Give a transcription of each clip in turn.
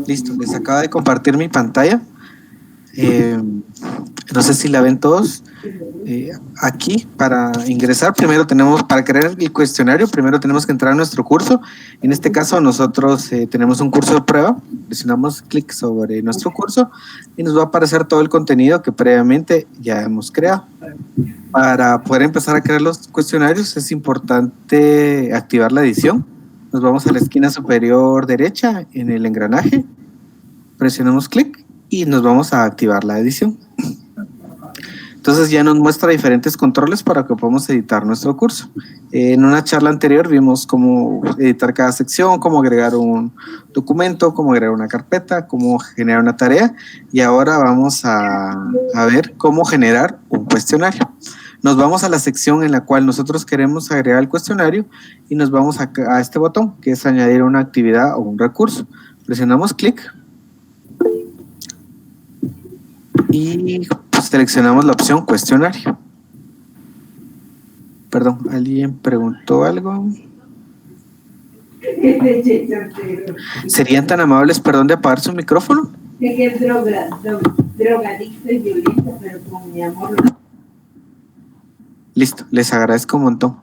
Listo, les acabo de compartir mi pantalla. No sé si la ven todos. Aquí, para ingresar, primero tenemos, para crear el cuestionario, primero tenemos que entrar a nuestro curso. En este caso, nosotros tenemos un curso de prueba. Presionamos clic sobre nuestro curso y nos va a aparecer todo el contenido que previamente ya hemos creado. Para poder empezar a crear los cuestionarios, es importante activar la edición. Nos vamos a la esquina superior derecha en el engranaje, presionamos clic y nos vamos a activar la edición. Entonces ya nos muestra diferentes controles para que podamos editar nuestro curso. En una charla anterior vimos cómo editar cada sección, cómo agregar un documento, cómo agregar una carpeta, cómo generar una tarea, y ahora vamos a ver cómo generar un cuestionario. Nos vamos a la sección en la cual nosotros queremos agregar el cuestionario y nos vamos a este botón que es añadir una actividad o un recurso. Presionamos clic y seleccionamos la opción cuestionario. Perdón, ¿alguien preguntó algo? ¿Serían tan amables, perdón, de apagar su micrófono? Que es drogadicto y violenta, pero con mi amor. Listo, les agradezco un montón.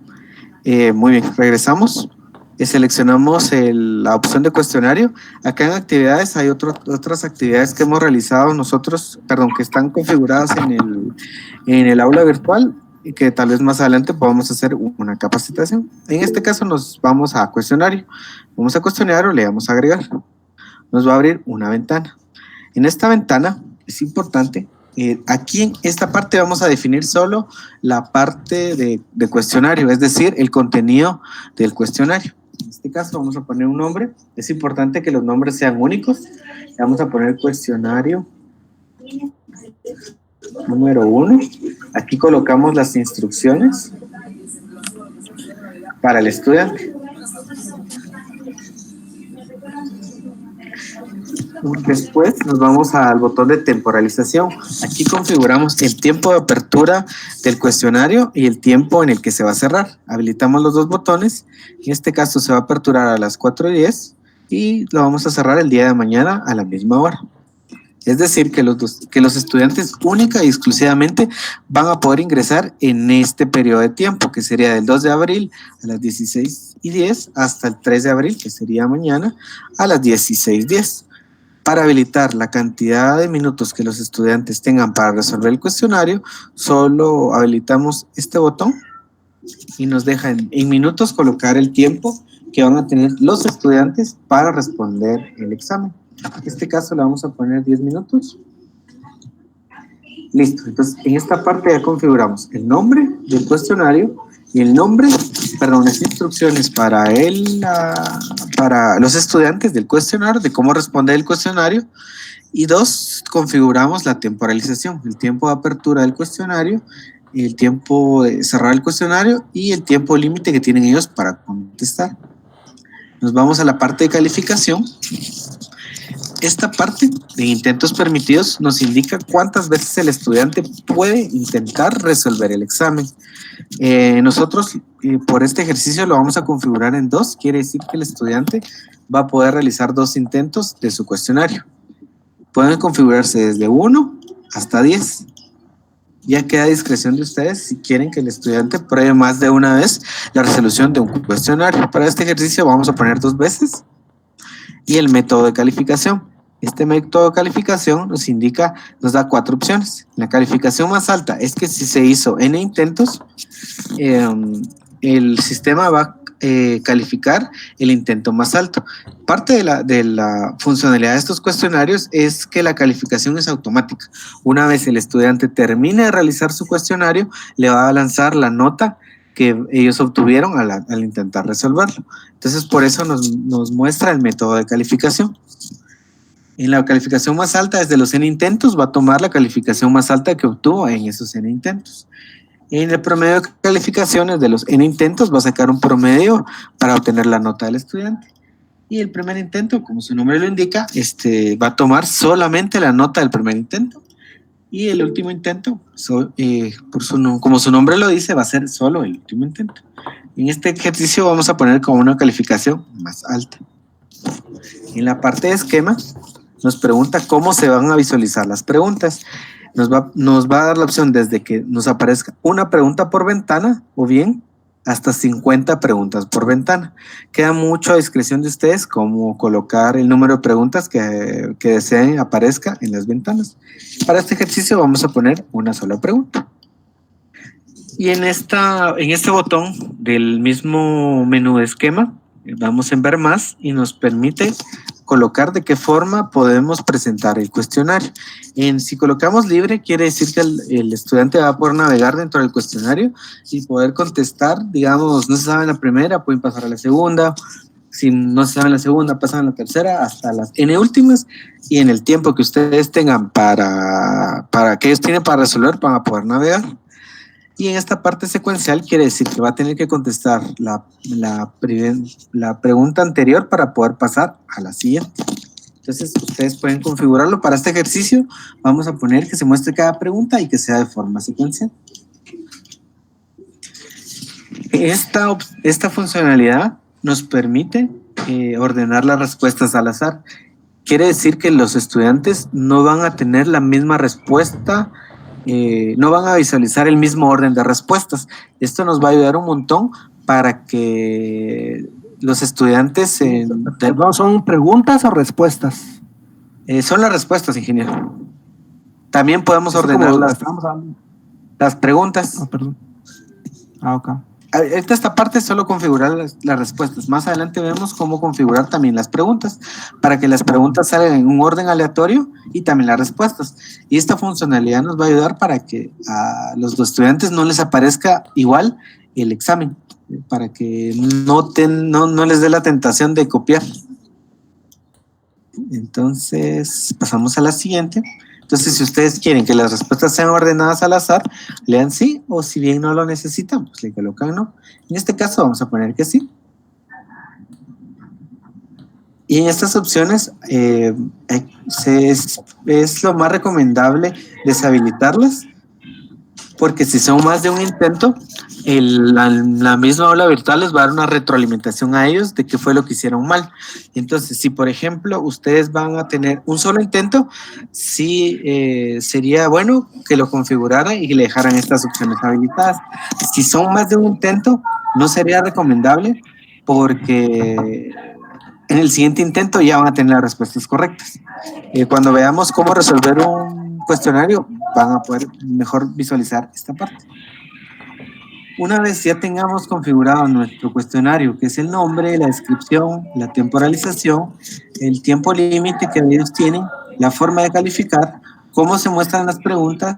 Muy bien, regresamos. Seleccionamos la opción de cuestionario. Acá en actividades hay otras actividades que hemos realizado nosotros, perdón, que están configuradas en el aula virtual y que tal vez más adelante podamos hacer una capacitación. En este caso nos vamos a cuestionario. Vamos a cuestionario, le damos a agregar. Nos va a abrir una ventana. En esta ventana es importante, aquí en esta parte vamos a definir solo la parte de cuestionario, es decir, el contenido del cuestionario. En este caso vamos a poner un nombre. Es importante que los nombres sean únicos. Vamos a poner cuestionario número 1. Aquí colocamos las instrucciones para el estudiante. Después nos vamos al botón de temporalización. Aquí configuramos el tiempo de apertura del cuestionario y el tiempo en el que se va a cerrar. Habilitamos los dos botones. En este caso se va a aperturar a las 4:10 y lo vamos a cerrar el día de mañana a la misma hora. Es decir, que los estudiantes única y exclusivamente van a poder ingresar en este periodo de tiempo, que sería del 2 de abril a las 16:10 hasta el 3 de abril, que sería mañana, a las 16:10. Para habilitar la cantidad de minutos que los estudiantes tengan para resolver el cuestionario, solo habilitamos este botón y nos deja en minutos colocar el tiempo que van a tener los estudiantes para responder el examen. En este caso le vamos a poner 10 minutos. Listo, entonces en esta parte ya configuramos el nombre del cuestionario y el nombre, perdón, las instrucciones para los estudiantes del cuestionario, de cómo responder el cuestionario. Y 2, configuramos la temporalización, el tiempo de apertura del cuestionario, el tiempo de cerrar el cuestionario y el tiempo límite que tienen ellos para contestar. Nos vamos a la parte de calificación. Esta parte de intentos permitidos nos indica cuántas veces el estudiante puede intentar resolver el examen. Nosotros por este ejercicio lo vamos a configurar en 2, quiere decir que el estudiante va a poder realizar 2 intentos de su cuestionario. Pueden configurarse desde 1 hasta 10. Ya queda a discreción de ustedes si quieren que el estudiante pruebe más de una vez la resolución de un cuestionario. Para este ejercicio vamos a poner 2 veces. Y el método de calificación. Este método de calificación nos da 4 opciones. La calificación más alta es que si se hizo N intentos, el sistema va a calificar el intento más alto. Parte de la funcionalidad de estos cuestionarios es que la calificación es automática. Una vez el estudiante termine de realizar su cuestionario, le va a lanzar la nota que ellos obtuvieron al intentar resolverlo. Entonces, por eso nos muestra el método de calificación. En la calificación más alta, desde los N intentos, va a tomar la calificación más alta que obtuvo en esos N intentos. En el promedio de calificaciones de los N intentos, va a sacar un promedio para obtener la nota del estudiante. Y el primer intento, como su nombre lo indica, va a tomar solamente la nota del primer intento. Y el último intento, como su nombre lo dice, va a ser solo el último intento. En este ejercicio vamos a poner como una calificación más alta. En la parte de esquema, nos pregunta cómo se van a visualizar las preguntas. Nos va a dar la opción desde que nos aparezca una pregunta por ventana o bien hasta 50 preguntas por ventana. Queda mucho a discreción de ustedes cómo colocar el número de preguntas que deseen aparezca en las ventanas. Para este ejercicio vamos a poner una sola pregunta. Y en este botón del mismo menú de esquema, vamos en ver más y nos permite colocar de qué forma podemos presentar el cuestionario. Si colocamos libre, quiere decir que el estudiante va a poder navegar dentro del cuestionario y poder contestar, digamos, no se sabe la primera, pueden pasar a la segunda, si no se sabe la segunda, pasan a la tercera, hasta las N últimas, y en el tiempo que ustedes tengan para que ellos tienen para resolver, van a poder navegar. Y en esta parte secuencial quiere decir que va a tener que contestar la pregunta anterior para poder pasar a la siguiente. Entonces, ustedes pueden configurarlo. Para este ejercicio, vamos a poner que se muestre cada pregunta y que sea de forma secuencial. Esta funcionalidad nos permite ordenar las respuestas al azar. Quiere decir que los estudiantes no van a tener la misma respuesta, no van a visualizar el mismo orden de respuestas. Esto nos va a ayudar un montón para que los estudiantes... ¿Son preguntas o respuestas? Son las respuestas, ingeniero. También podemos ordenar las preguntas. Perdón. Ok. Esta parte es solo configurar las respuestas. Más adelante vemos cómo configurar también las preguntas para que las preguntas salgan en un orden aleatorio y también las respuestas. Y esta funcionalidad nos va a ayudar para que a los estudiantes no les aparezca igual el examen, para que no les dé la tentación de copiar. Entonces, pasamos a la siguiente. Entonces, si ustedes quieren que las respuestas sean ordenadas al azar, lean sí, o si bien no lo necesitan, pues le colocan no. En este caso vamos a poner que sí. Y en estas opciones es lo más recomendable deshabilitarlas, porque si son más de un intento, la misma aula virtual les va a dar una retroalimentación a ellos de qué fue lo que hicieron mal. Entonces, si por ejemplo ustedes van a tener un solo intento, sí sería bueno que lo configuraran y que le dejaran estas opciones habilitadas. Si son más de un intento, no sería recomendable porque en el siguiente intento ya van a tener las respuestas correctas. Cuando veamos cómo resolver un cuestionario, van a poder mejor visualizar esta parte. Una vez ya tengamos configurado nuestro cuestionario, que es el nombre, la descripción, la temporalización, el tiempo límite que ellos tienen, la forma de calificar, cómo se muestran las preguntas,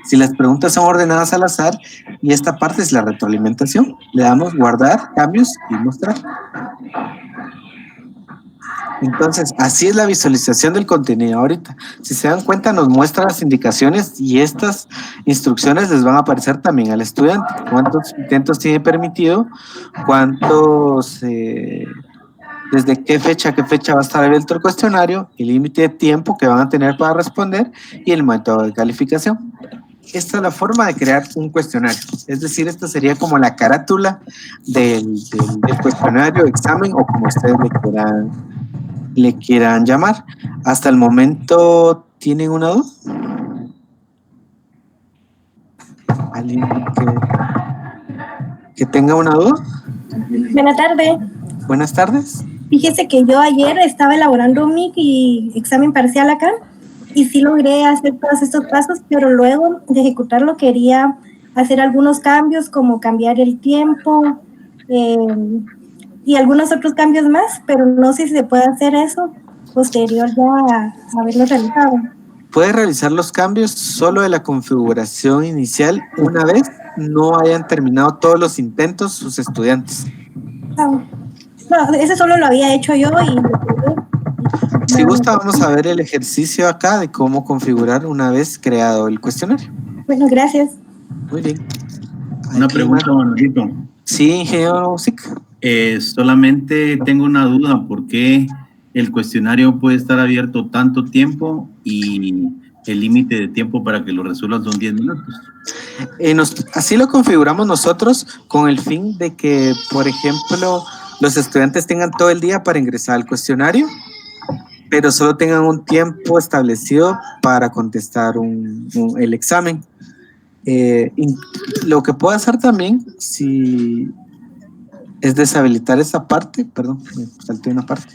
si las preguntas son ordenadas al azar, y esta parte es la retroalimentación. Le damos guardar, cambios y mostrar. Entonces, así es la visualización del contenido ahorita. Si se dan cuenta, nos muestra las indicaciones y estas instrucciones les van a aparecer también al estudiante. ¿Cuántos intentos tiene permitido? ¿Cuántos, desde qué fecha a qué fecha va a estar abierto el cuestionario? El límite de tiempo que van a tener para responder y el método de calificación. Esta es la forma de crear un cuestionario. Es decir, esta sería como la carátula del cuestionario, examen o como ustedes le quieran llamar. Hasta el momento, ¿tienen una duda? ¿Alguien que tenga una duda? Buenas tardes. Buenas tardes. Fíjese que yo ayer estaba elaborando mi examen parcial acá y sí logré hacer todos estos pasos, pero luego de ejecutarlo quería hacer algunos cambios, como cambiar el tiempo y algunos otros cambios más, pero no sé si se puede hacer eso posterior ya a haberlo realizado. Puede realizar los cambios solo de la configuración inicial una vez no hayan terminado todos los intentos sus estudiantes. No, ese solo lo había hecho yo y... Si gusta, vamos a ver el ejercicio acá de cómo configurar una vez creado el cuestionario. Bueno, gracias. Muy bien. Una pregunta, Manolito. Sí, ingeniero Music. Solamente tengo una duda, ¿por qué el cuestionario puede estar abierto tanto tiempo y el límite de tiempo para que lo resuelvan son 10 minutos? Así lo configuramos nosotros con el fin de que, por ejemplo, los estudiantes tengan todo el día para ingresar al cuestionario pero solo tengan un tiempo establecido para contestar el examen. Lo que puedo hacer también, si es deshabilitar esa parte, perdón, me salté una parte.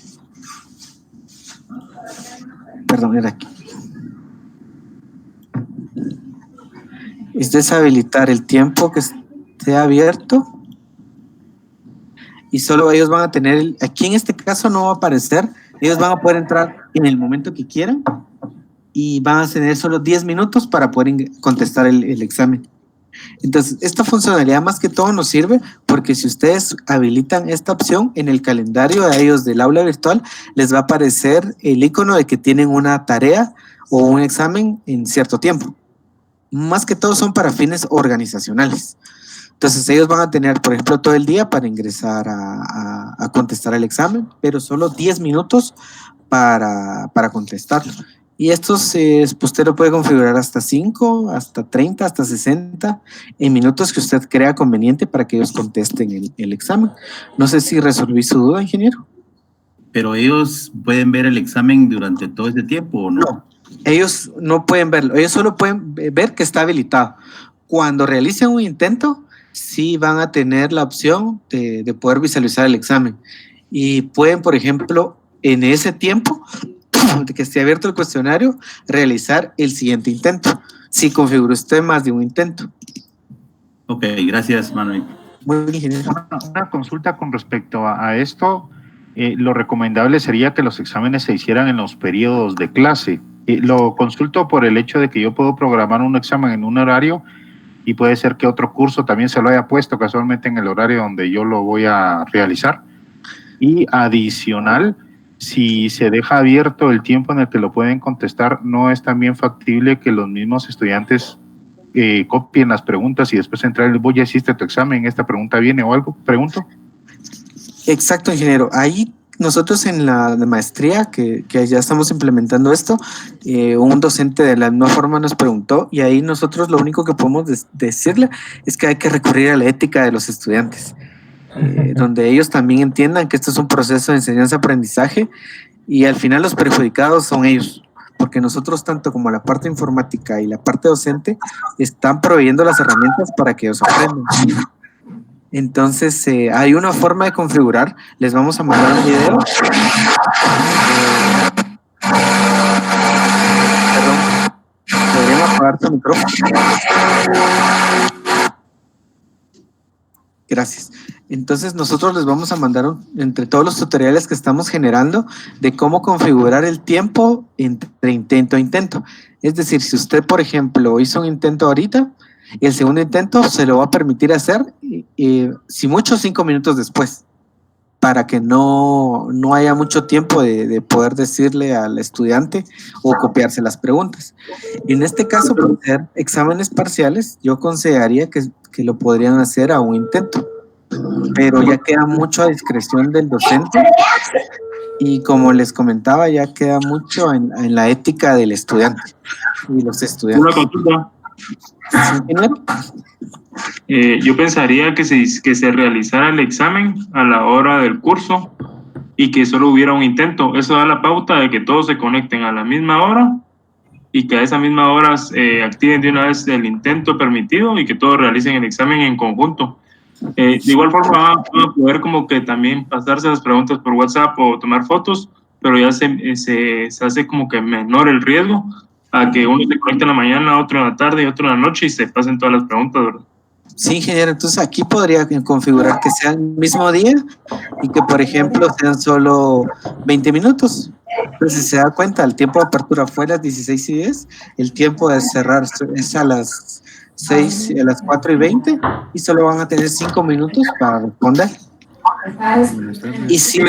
Perdón, era aquí. Es deshabilitar el tiempo que esté abierto y solo ellos van a tener, aquí en este caso no va a aparecer, ellos van a poder entrar en el momento que quieran y van a tener solo 10 minutos para poder contestar el examen. Entonces, esta funcionalidad más que todo nos sirve porque si ustedes habilitan esta opción en el calendario de ellos del aula virtual, les va a aparecer el icono de que tienen una tarea o un examen en cierto tiempo. Más que todo son para fines organizacionales. Entonces ellos van a tener, por ejemplo, todo el día para ingresar a contestar el examen, pero solo 10 minutos para contestarlo. Y estos, pues usted lo puede configurar hasta 5, hasta 30, hasta 60 en minutos que usted crea conveniente para que ellos contesten el examen. No sé si resolví su duda, ingeniero. ¿Pero ellos pueden ver el examen durante todo ese tiempo o no? No, ellos no pueden verlo. Ellos solo pueden ver que está habilitado. Cuando realicen un intento, sí van a tener la opción de poder visualizar el examen. Y pueden, por ejemplo, en ese tiempo de que esté abierto el cuestionario, realizar el siguiente intento, si configura usted más de un intento. Ok, gracias, Manuel. Muy bien, ingeniero. Una consulta con respecto a esto. Lo recomendable sería que los exámenes se hicieran en los periodos de clase. Lo consulto por el hecho de que yo puedo programar un examen en un horario y puede ser que otro curso también se lo haya puesto casualmente en el horario donde yo lo voy a realizar. Y adicional, si se deja abierto el tiempo en el que lo pueden contestar, ¿no es también factible que los mismos estudiantes copien las preguntas y después entrar, vos ya hiciste tu examen, esta pregunta viene o algo? Pregunto. Exacto, ingeniero. Ahí nosotros en la maestría, que ya estamos implementando esto, un docente de la misma forma nos preguntó y ahí nosotros lo único que podemos decirle es que hay que recurrir a la ética de los estudiantes. Donde ellos también entiendan que esto es un proceso de enseñanza-aprendizaje y al final los perjudicados son ellos, porque nosotros tanto como la parte informática y la parte docente están proveyendo las herramientas para que ellos aprendan. Entonces hay una forma de configurar, les vamos a mandar un video. Perdón, ¿podríamos apagar tu micrófono? Gracias. Entonces nosotros les vamos a mandar entre todos los tutoriales que estamos generando de cómo configurar el tiempo entre intento e intento. Es decir, si usted, por ejemplo, hizo un intento ahorita, el segundo intento se lo va a permitir hacer, si mucho, 5 minutos después, para que no haya mucho tiempo de poder decirle al estudiante o copiarse las preguntas. En este caso, por ser exámenes parciales, yo consideraría que lo podrían hacer a un intento, pero ya queda mucho a discreción del docente y como les comentaba, ya queda mucho en la ética del estudiante y los estudiantes. Una consulta. Yo pensaría que se realizara el examen a la hora del curso y que solo hubiera un intento. Eso da la pauta de que todos se conecten a la misma hora y que a esa misma hora activen de una vez el intento permitido y que todos realicen el examen en conjunto. De igual forma van a poder como que también pasarse las preguntas por WhatsApp o tomar fotos, pero ya se hace como que menor el riesgo a que uno se conecte en la mañana, otro en la tarde y otro en la noche y se pasen todas las preguntas, ¿verdad? Sí, ingeniero, entonces aquí podría configurar que sea el mismo día y que, por ejemplo, sean solo 20 minutos. Entonces, si se da cuenta, el tiempo de apertura fue a las 16:10, el tiempo de cerrar es a las 6, a las 4:20 y solo van a tener 5 minutos para responder. Y si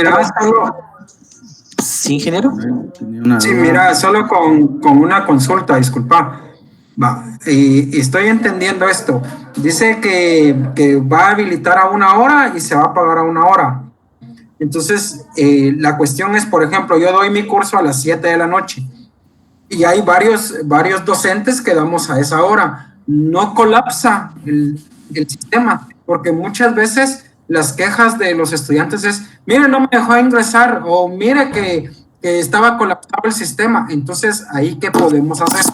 ¿sí, ingeniero? Sí, mira, solo con una consulta, disculpa. Estoy entendiendo esto. Dice que va a habilitar a 1 hora y se va a pagar a 1 hora. Entonces, la cuestión es, por ejemplo, yo doy mi curso a las 7 de la noche y hay varios docentes que damos a esa hora. No colapsa el sistema, porque muchas veces las quejas de los estudiantes es, mire, no me dejó ingresar, o mire que que estaba colapsado el sistema. Entonces, ¿ahí qué podemos hacer?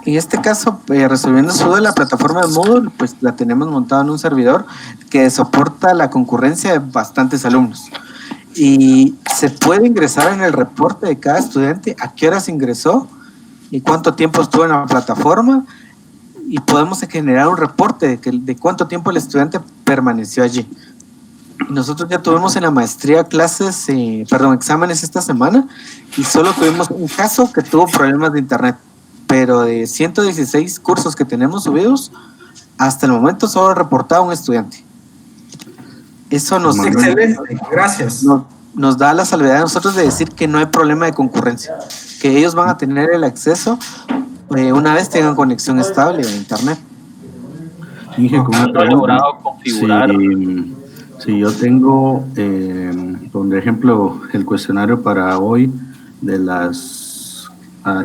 En este caso, resolviendo su duda, la plataforma de Moodle, pues la tenemos montada en un servidor que soporta la concurrencia de bastantes alumnos. Y se puede ingresar en el reporte de cada estudiante a qué horas ingresó y cuánto tiempo estuvo en la plataforma, y podemos generar un reporte de cuánto tiempo el estudiante permaneció allí. Nosotros ya tuvimos en la maestría exámenes esta semana, y solo tuvimos un caso que tuvo problemas de internet, pero de 116 cursos que tenemos subidos, hasta el momento solo reportado un estudiante. Eso nos excelente, gracias. Nos da la salvedad a nosotros de decir que no hay problema de concurrencia, que ellos van a tener el acceso una vez tengan conexión estable a internet. Inge, ¿cómo ¿no ha logrado configurar? Si yo tengo, por ejemplo, el cuestionario para hoy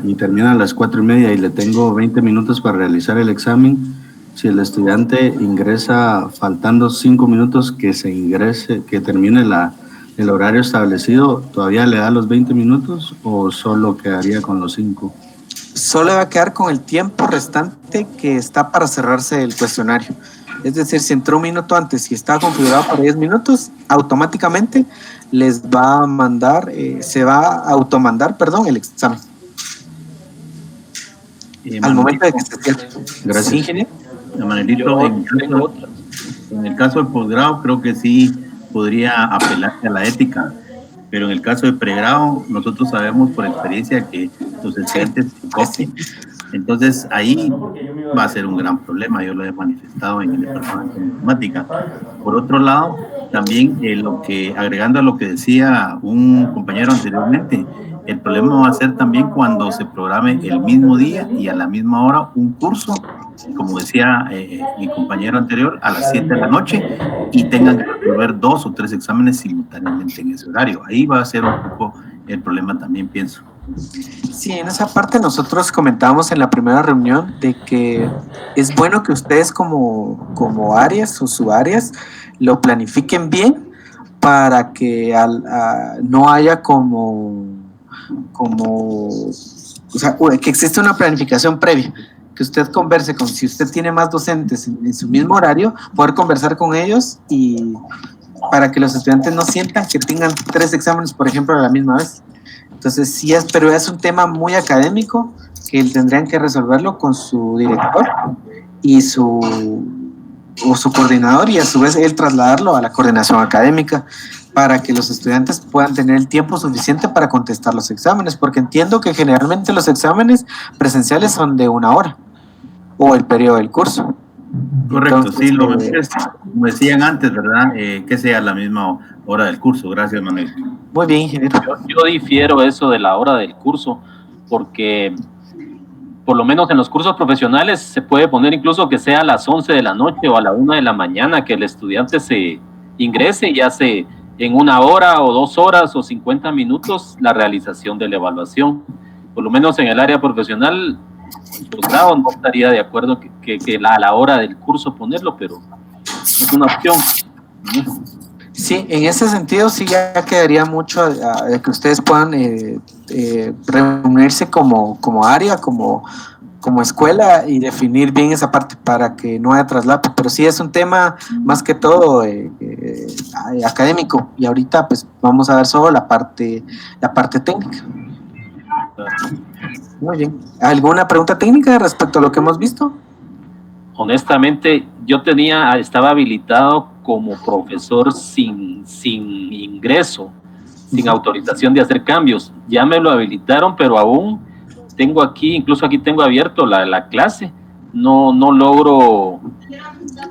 y termina a las 4:30 y le tengo 20 minutos para realizar el examen, si el estudiante ingresa faltando 5 minutos que termine el horario establecido, ¿todavía le da los 20 minutos o solo quedaría con los 5? Solo va a quedar con el tiempo restante que está para cerrarse el cuestionario. Es decir, si entró un minuto antes y está configurado para 10 minutos, automáticamente les va a mandar, se va a automandar, el examen. Al momento de que se cierre. Gracias. ¿Sí, ingeniero? Manelito, en el caso del posgrado creo que sí podría apelarse a la ética, pero en el caso de pregrado nosotros sabemos por experiencia que los estudiantes se copian. Entonces ahí va a ser un gran problema, yo lo he manifestado en el departamento de informática. Por otro lado, también agregando a lo que decía un compañero anteriormente, el problema va a ser también cuando se programe el mismo día y a la misma hora un curso, como decía mi compañero anterior, a las 7 de la noche, y tengan que resolver 2 o 3 exámenes simultáneamente en ese horario. Ahí va a ser un poco el problema también, pienso. Sí, en esa parte nosotros comentábamos en la primera reunión de que es bueno que ustedes como áreas o subáreas lo planifiquen bien para que no haya que existe una planificación previa, que usted converse si usted tiene más docentes en su mismo horario, poder conversar con ellos y para que los estudiantes no sientan que tengan 3 exámenes, por ejemplo, a la misma vez. Entonces sí pero es un tema muy académico que tendrían que resolverlo con su director y su coordinador, y a su vez él trasladarlo a la coordinación académica para que los estudiantes puedan tener el tiempo suficiente para contestar los exámenes, porque entiendo que generalmente los exámenes presenciales son de 1 hora o el periodo del curso. Correcto. Entonces, sí, como decían antes, ¿verdad? Que sea la misma hora del curso. Gracias, Manuel. Muy bien, ingeniero. Yo difiero eso de la hora del curso, porque por lo menos en los cursos profesionales se puede poner incluso que sea a las 11 de la noche o a la 1 de la mañana, que el estudiante se ingrese y hace en 1 hora o 2 horas o 50 minutos la realización de la evaluación. Por lo menos en el área profesional, el posgrado no estaría de acuerdo que a la hora del curso ponerlo, pero es una opción. Sí, en ese sentido sí ya quedaría mucho de que ustedes puedan reunirse como área, como escuela, y definir bien esa parte para que no haya traslapo, pero sí es un tema más que todo académico, y ahorita pues vamos a ver solo la parte técnica. Muy bien. ¿Alguna pregunta técnica respecto a lo que hemos visto? Honestamente, yo estaba habilitado como profesor sin ingreso, sin autorización de hacer cambios. Ya me lo habilitaron, pero aún tengo incluso aquí tengo abierto la clase. No logro,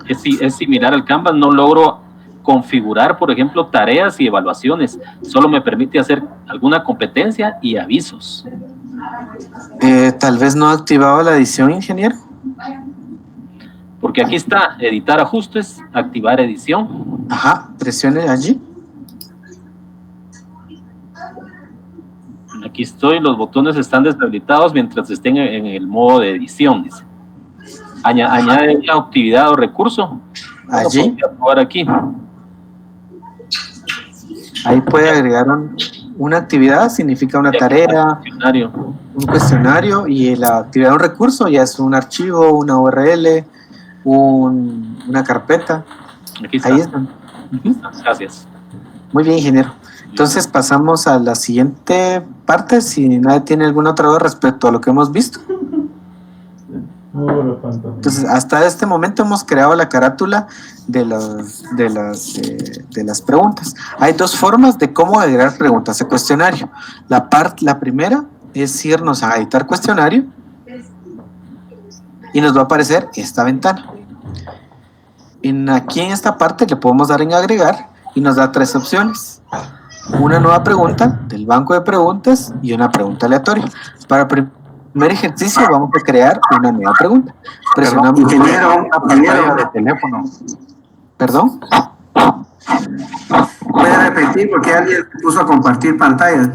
es similar al Canvas, no logro configurar, por ejemplo, tareas y evaluaciones. Solo me permite hacer alguna competencia y avisos. Tal vez no ha activado la edición, ingeniero. Porque aquí está, editar ajustes, activar edición. Ajá, presione allí. Aquí estoy, los botones están deshabilitados mientras estén en el modo de edición, dice. Añade una actividad o recurso. Allí. Voy a probar aquí. Ahí puede agregar Una actividad significa una tarea, un cuestionario, y la actividad de un recurso ya es un archivo, una URL, una carpeta. Aquí está. Ahí están. Gracias. Muy bien, ingeniero. Entonces pasamos a la siguiente parte, si nadie tiene alguna otra duda respecto a lo que hemos visto. Entonces, hasta este momento hemos creado la carátula de las preguntas. Hay dos formas de cómo agregar preguntas a cuestionario. La primera es irnos a editar cuestionario y nos va a aparecer esta ventana. Aquí en esta parte le podemos dar en agregar y nos da 3 opciones. Una nueva pregunta del banco de preguntas y una pregunta aleatoria. Para el primer ejercicio vamos a crear una nueva pregunta. Presionamos Ingeniero, de teléfono. ¿Perdón? ¿Puede repetir porque alguien puso a compartir pantalla?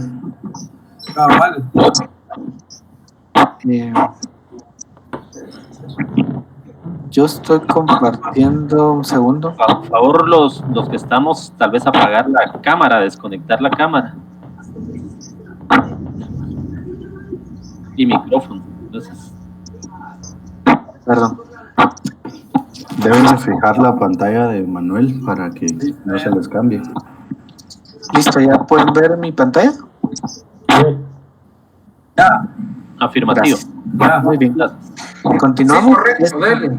Vale. Yo estoy compartiendo, un segundo. Por favor, los que estamos, tal vez apagar la cámara, desconectar la cámara. Y micrófono. Entonces, Perdón. Deben de fijar la pantalla de Manuel para que no se les cambie. Listo, ¿ya pueden ver mi pantalla? afirmativo. Muy bien. Continuamos. Sí, correcto, dele.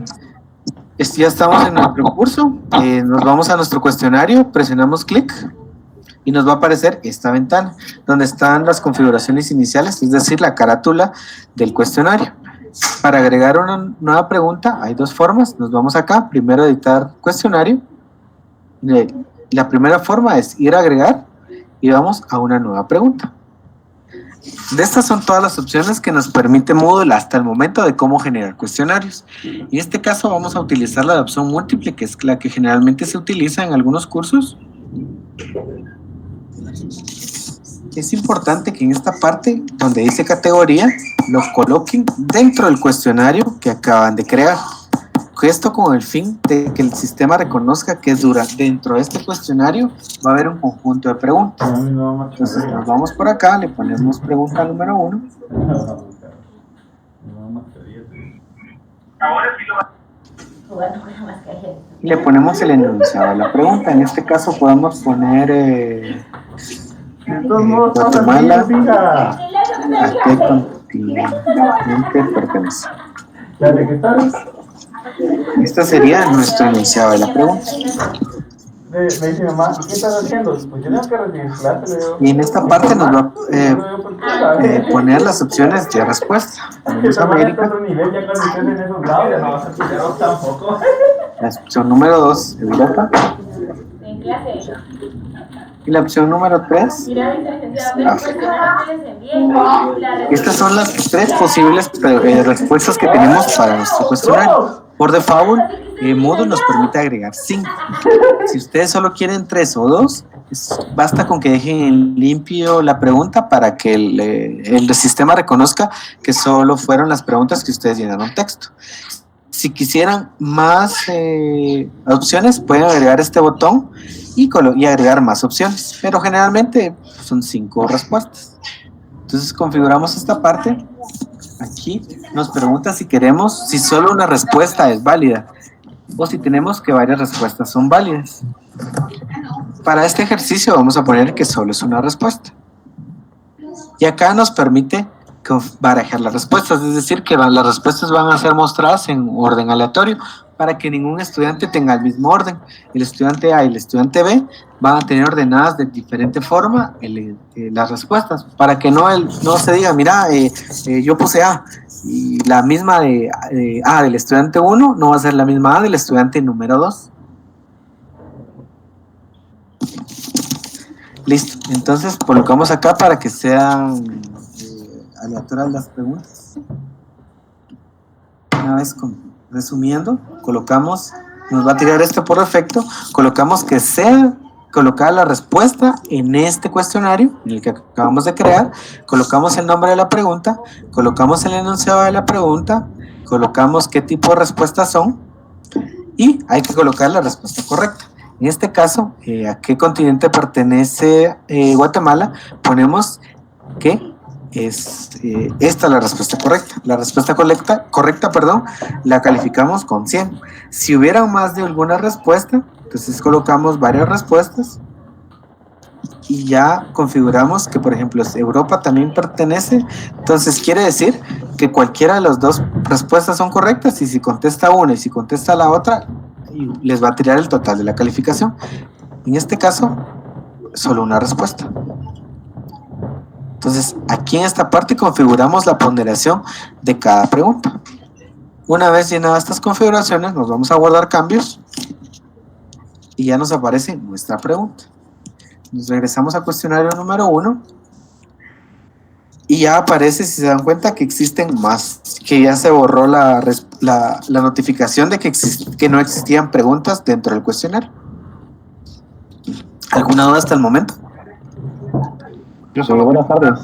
Ya estamos en nuestro curso. Nos vamos a nuestro cuestionario, presionamos clic y nos va a aparecer esta ventana donde están las configuraciones iniciales, es decir, la carátula del cuestionario. Para agregar una nueva pregunta hay dos formas. Nos vamos acá, primero editar cuestionario. La primera forma es ir a agregar y vamos a una nueva pregunta. De estas son todas las opciones que nos permite Moodle hasta el momento de cómo generar cuestionarios. En este caso vamos a utilizar la opción múltiple, que es la que generalmente se utiliza en algunos cursos. Es importante que en esta parte donde dice categoría lo coloquen dentro del cuestionario que acaban de crear. Esto con el fin de que el sistema reconozca que dentro de este cuestionario va a haber un conjunto de preguntas. Entonces nos vamos por acá, le ponemos pregunta número 1. Y le ponemos el enunciado de la pregunta. En este caso podemos poner Guatemala, ¿a qué continente pertenece? Este sería nuestro enunciado de la pregunta. Me dice mamá, ¿qué estás haciendo? Pues yo tengo que recibir clase. Y en esta parte nos va a poner las opciones de respuesta. Tenemos América. La opción número 2, Europa. Y la opción número 3, África. Estas son las 3 posibles respuestas que tenemos para nuestro cuestionario. Por default, Moodle nos permite agregar 5. Si ustedes solo quieren 3 o 2, basta con que dejen en limpio la pregunta para que el sistema reconozca que solo fueron las preguntas que ustedes llenaron texto. Si quisieran más opciones, pueden agregar este botón y agregar más opciones, pero generalmente son 5 respuestas. Entonces configuramos esta parte. Aquí nos pregunta si solo una respuesta es válida o si tenemos que varias respuestas son válidas. Para este ejercicio vamos a poner que solo es una respuesta. Y acá nos permite barajar las respuestas, es decir, que las respuestas van a ser mostradas en orden aleatorio para que ningún estudiante tenga el mismo orden. El estudiante A y el estudiante B van a tener ordenadas de diferente forma las respuestas, para que no se diga, mira, yo puse A, y la misma de A del estudiante 1 no va a ser la misma A del estudiante número 2. Listo, entonces colocamos acá para que sean aleatorias las preguntas. Una vez resumiendo, colocamos, nos va a tirar esto por defecto, colocamos que sea colocada la respuesta en este cuestionario, en el que acabamos de crear, colocamos el nombre de la pregunta, colocamos el enunciado de la pregunta, colocamos qué tipo de respuestas son y hay que colocar la respuesta correcta. En este caso, ¿a qué continente pertenece Guatemala? Ponemos que es esta la respuesta correcta. La respuesta correcta, la calificamos con 100. Si hubiera más de alguna respuesta, entonces colocamos varias respuestas y ya configuramos que, por ejemplo, Europa también pertenece. Entonces quiere decir que cualquiera de las dos respuestas son correctas, y si contesta una y si contesta la otra, les va a tirar el total de la calificación. En este caso, solo una respuesta. Entonces, aquí en esta parte configuramos la ponderación de cada pregunta. Una vez llenadas estas configuraciones, nos vamos a guardar cambios y ya nos aparece nuestra pregunta. Nos regresamos a cuestionario número 1 y ya aparece, si se dan cuenta, que existen más, que ya se borró la notificación de que no existían preguntas dentro del cuestionario. ¿Alguna duda hasta el momento? Yo solo... buenas tardes.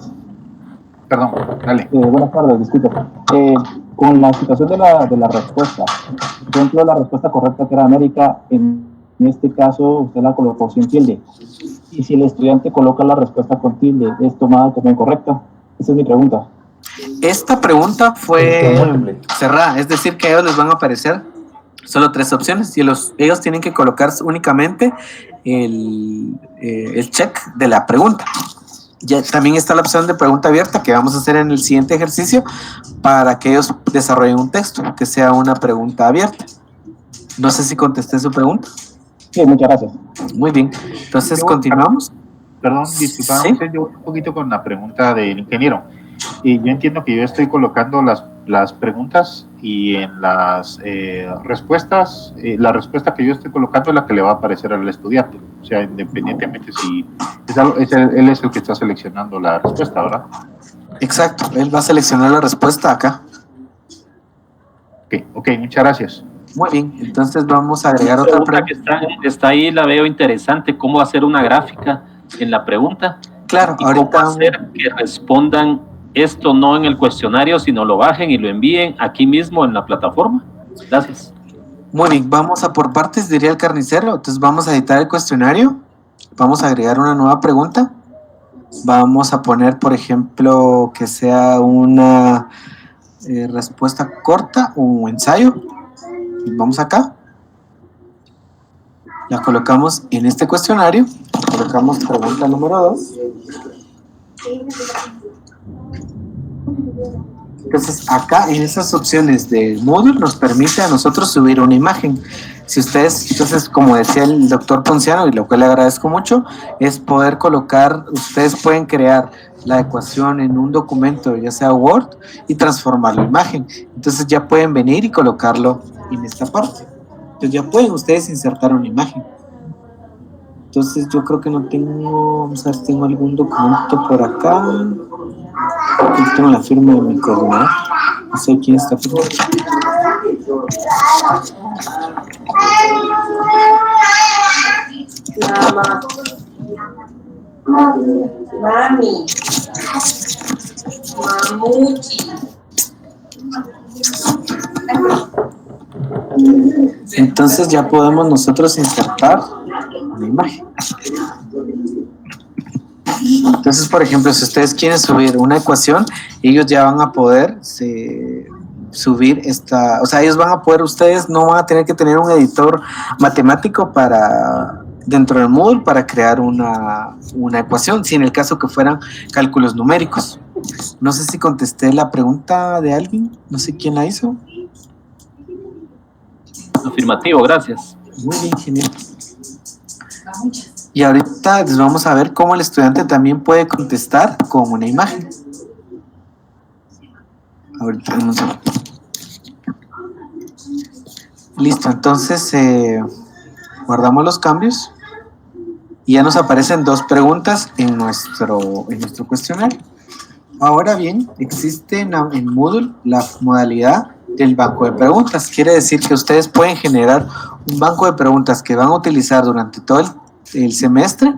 Perdón, dale. Buenas tardes, disculpe. Con la situación de la respuesta, por ejemplo, la respuesta correcta que era América, en este caso usted la colocó sin tilde. Y si el estudiante coloca la respuesta con tilde, ¿es tomada como incorrecta? Esa es mi pregunta. Esta pregunta fue cerrada, es decir, que a ellos les van a aparecer solo 3 opciones y ellos tienen que colocar únicamente el check de la pregunta. Ya también está la opción de pregunta abierta que vamos a hacer en el siguiente ejercicio para que ellos desarrollen un texto que sea una pregunta abierta. No sé si contesté su pregunta. Sí, muchas gracias. Muy bien, entonces continuamos. Perdón, disculpa, ¿Sí? Yo un poquito con la pregunta del ingeniero. Y yo entiendo que yo estoy colocando las preguntas y en las respuestas, la respuesta que yo estoy colocando es la que le va a aparecer al estudiante. O sea, independientemente si él es el que está seleccionando la respuesta, ¿verdad? Exacto, él va a seleccionar la respuesta acá. Ok, muchas gracias. Muy bien, entonces vamos a agregar otra pregunta. Que está ahí, la veo interesante, cómo hacer una gráfica en la pregunta. Claro, y ahorita cómo hacer que respondan esto no en el cuestionario, sino lo bajen y lo envíen aquí mismo en la plataforma. Gracias. Muy bien, vamos a por partes, diría el carnicero. Entonces vamos a editar el cuestionario, vamos a agregar una nueva pregunta, vamos a poner, por ejemplo, que sea una respuesta corta, un ensayo. Vamos acá, la colocamos en este cuestionario, colocamos pregunta número 2. Entonces acá en esas opciones de Moodle nos permite a nosotros subir una imagen. Si ustedes, entonces como decía el doctor Ponciano, y lo cual le agradezco mucho, es poder colocar, ustedes pueden crear la ecuación en un documento, ya sea Word, y transformarlo en imagen. Entonces ya pueden venir y colocarlo en esta parte. Entonces ya pueden ustedes insertar una imagen. Entonces yo creo que no tengo, vamos a ver si tengo algún documento por acá. Aquí tengo la firma de mi coordinador. No sé quién está firmando. Mami. Mamuchi. Entonces ya podemos nosotros insertar una imagen. Entonces, por ejemplo, si ustedes quieren subir una ecuación, ellos ya van a poder subir esta, o sea, ellos van a poder, ustedes no van a tener que tener un editor matemático para dentro del Moodle para crear una ecuación, si en el caso que fueran cálculos numéricos. No sé si contesté la pregunta de alguien, no sé quién la hizo. Afirmativo, gracias. Muy bien, genial. Y ahorita les vamos a ver cómo el estudiante también puede contestar con una imagen. Ahorita vamos a ver. Listo, entonces guardamos los cambios y ya nos aparecen 2 preguntas en nuestro cuestionario. Ahora bien, existe en Moodle la modalidad del banco de preguntas. Quiere decir que ustedes pueden generar un banco de preguntas que van a utilizar durante todo el semestre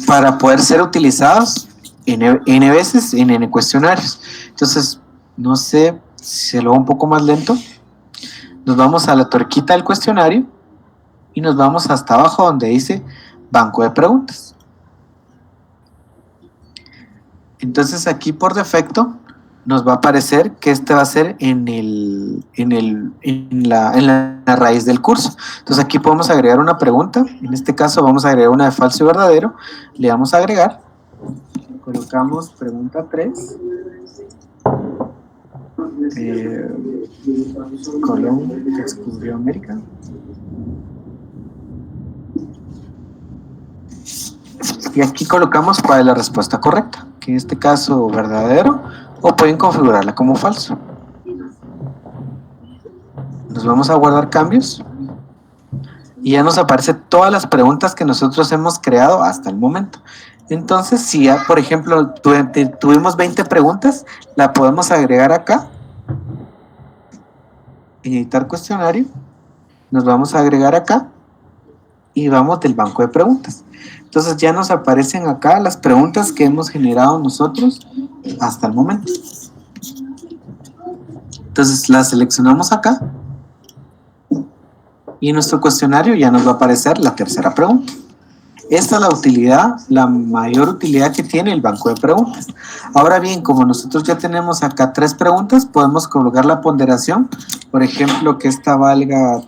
para poder ser utilizados N veces en N cuestionarios. Entonces, no sé si se lo hago un poco más lento. nos vamos a la tuerquita del cuestionario y nos vamos hasta abajo donde dice banco de preguntas. Entonces aquí por defecto nos va a aparecer que este va a ser en la raíz del curso. Entonces aquí podemos agregar una pregunta. En este caso vamos a agregar una de falso y verdadero. Le damos a agregar. Colocamos pregunta 3. Colón descubrió América. Y aquí colocamos cuál es la respuesta correcta, que en este caso verdadero, o pueden configurarla como falso. Nos vamos a guardar cambios y ya nos aparecen todas las preguntas que nosotros hemos creado hasta el momento. Entonces, si ya, por ejemplo, tuvimos 20 preguntas, la podemos agregar acá, editar cuestionario, nos vamos a agregar acá y vamos del banco de preguntas. Entonces ya nos aparecen acá las preguntas que hemos generado nosotros hasta el momento. Entonces las seleccionamos acá y en nuestro cuestionario ya nos va a aparecer la tercera pregunta. Esta es la utilidad, la mayor utilidad que tiene el banco de preguntas. Ahora bien, como nosotros ya tenemos acá 3 preguntas, podemos colocar la ponderación, por ejemplo, que esta valga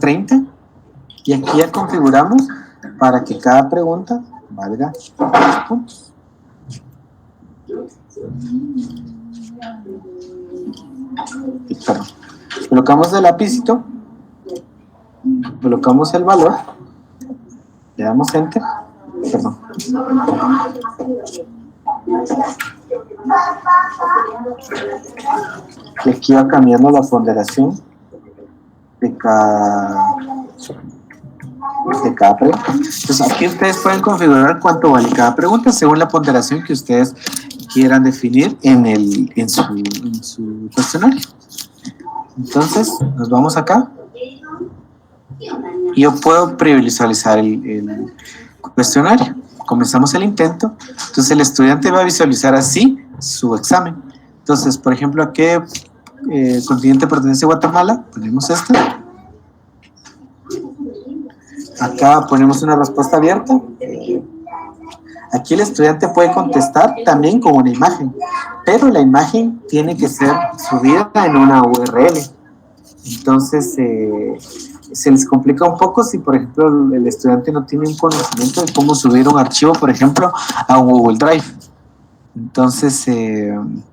30, y aquí ya configuramos para que cada pregunta valga 3 puntos. Perdón. Colocamos el lapicito, colocamos el valor, le damos enter, perdón. Y aquí va cambiando la ponderación de cada pregunta. Entonces aquí ustedes pueden configurar cuánto vale cada pregunta según la ponderación que ustedes quieran definir en su cuestionario. Entonces nos vamos acá y yo puedo previsualizar el cuestionario. Comenzamos el intento. Entonces el estudiante va a visualizar así su examen. Entonces, por ejemplo, ¿a qué continente pertenece Guatemala? Ponemos esta. Acá ponemos una respuesta abierta. Aquí el estudiante puede contestar también con una imagen, pero la imagen tiene que ser subida en una URL. Entonces, se les complica un poco si, por ejemplo, el estudiante no tiene un conocimiento de cómo subir un archivo, por ejemplo, a un Google Drive. Entonces, en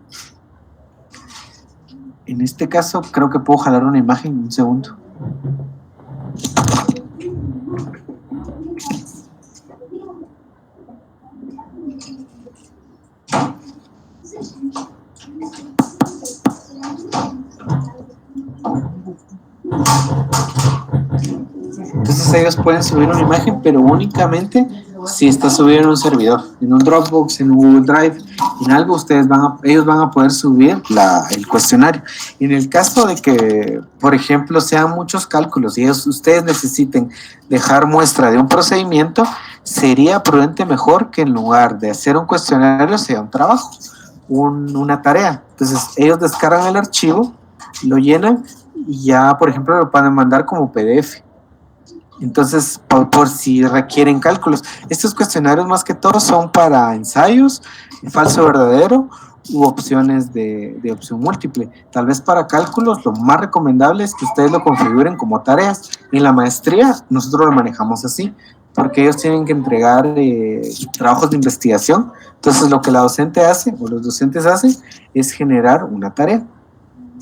este caso, creo que puedo jalar una imagen en un segundo. Entonces ellos pueden subir una imagen, pero únicamente si está subida en un servidor, en un Dropbox, en un Google Drive, en algo ellos van a poder subir el cuestionario. Y en el caso de que, por ejemplo, sean muchos cálculos y ustedes necesiten dejar muestra de un procedimiento, sería prudente mejor que en lugar de hacer un cuestionario sea un trabajo, una tarea. Entonces ellos descargan el archivo, lo llenan y ya, por ejemplo, lo pueden mandar como PDF. Entonces, por si requieren cálculos. Estos cuestionarios más que todo son para ensayos, falso verdadero u opciones de opción múltiple. Tal vez para cálculos lo más recomendable es que ustedes lo configuren como tareas. En la maestría nosotros lo manejamos así, porque ellos tienen que entregar trabajos de investigación. Entonces lo que la docente hace o los docentes hacen es generar una tarea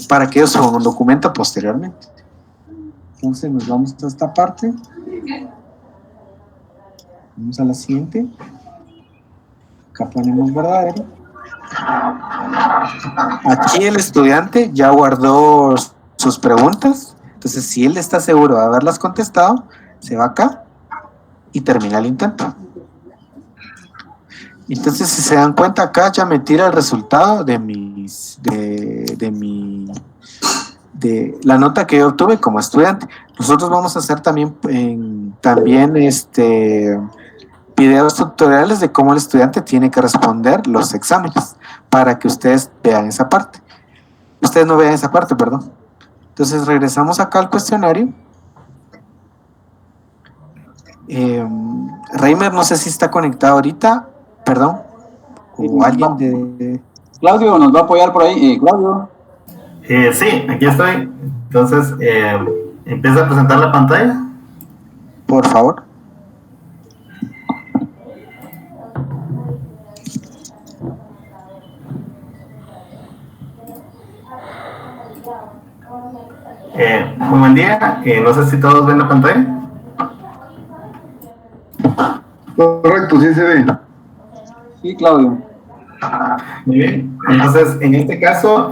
para que ellos suban un documento posteriormente. Entonces nos vamos a esta parte. Vamos a la siguiente. Acá ponemos verdadero. Aquí el estudiante ya guardó sus preguntas. Entonces si él está seguro de haberlas contestado, se va acá y termina el intento. Entonces si se dan cuenta, acá ya me tira el resultado de la nota que yo obtuve como estudiante. Nosotros vamos a hacer también videos tutoriales de cómo el estudiante tiene que responder los exámenes para que ustedes vean esa parte. Ustedes no vean esa parte, perdón. Entonces regresamos acá al cuestionario. Reimer, no sé si está conectado ahorita, perdón, o alguien de... Claudio, ¿nos va a apoyar por ahí? Claudio. Sí, aquí estoy. Entonces, empieza a presentar la pantalla. Por favor. Muy buen día. No sé si todos ven la pantalla. Correcto, sí se ve. Sí, Claudio. Muy bien. Entonces, en este caso,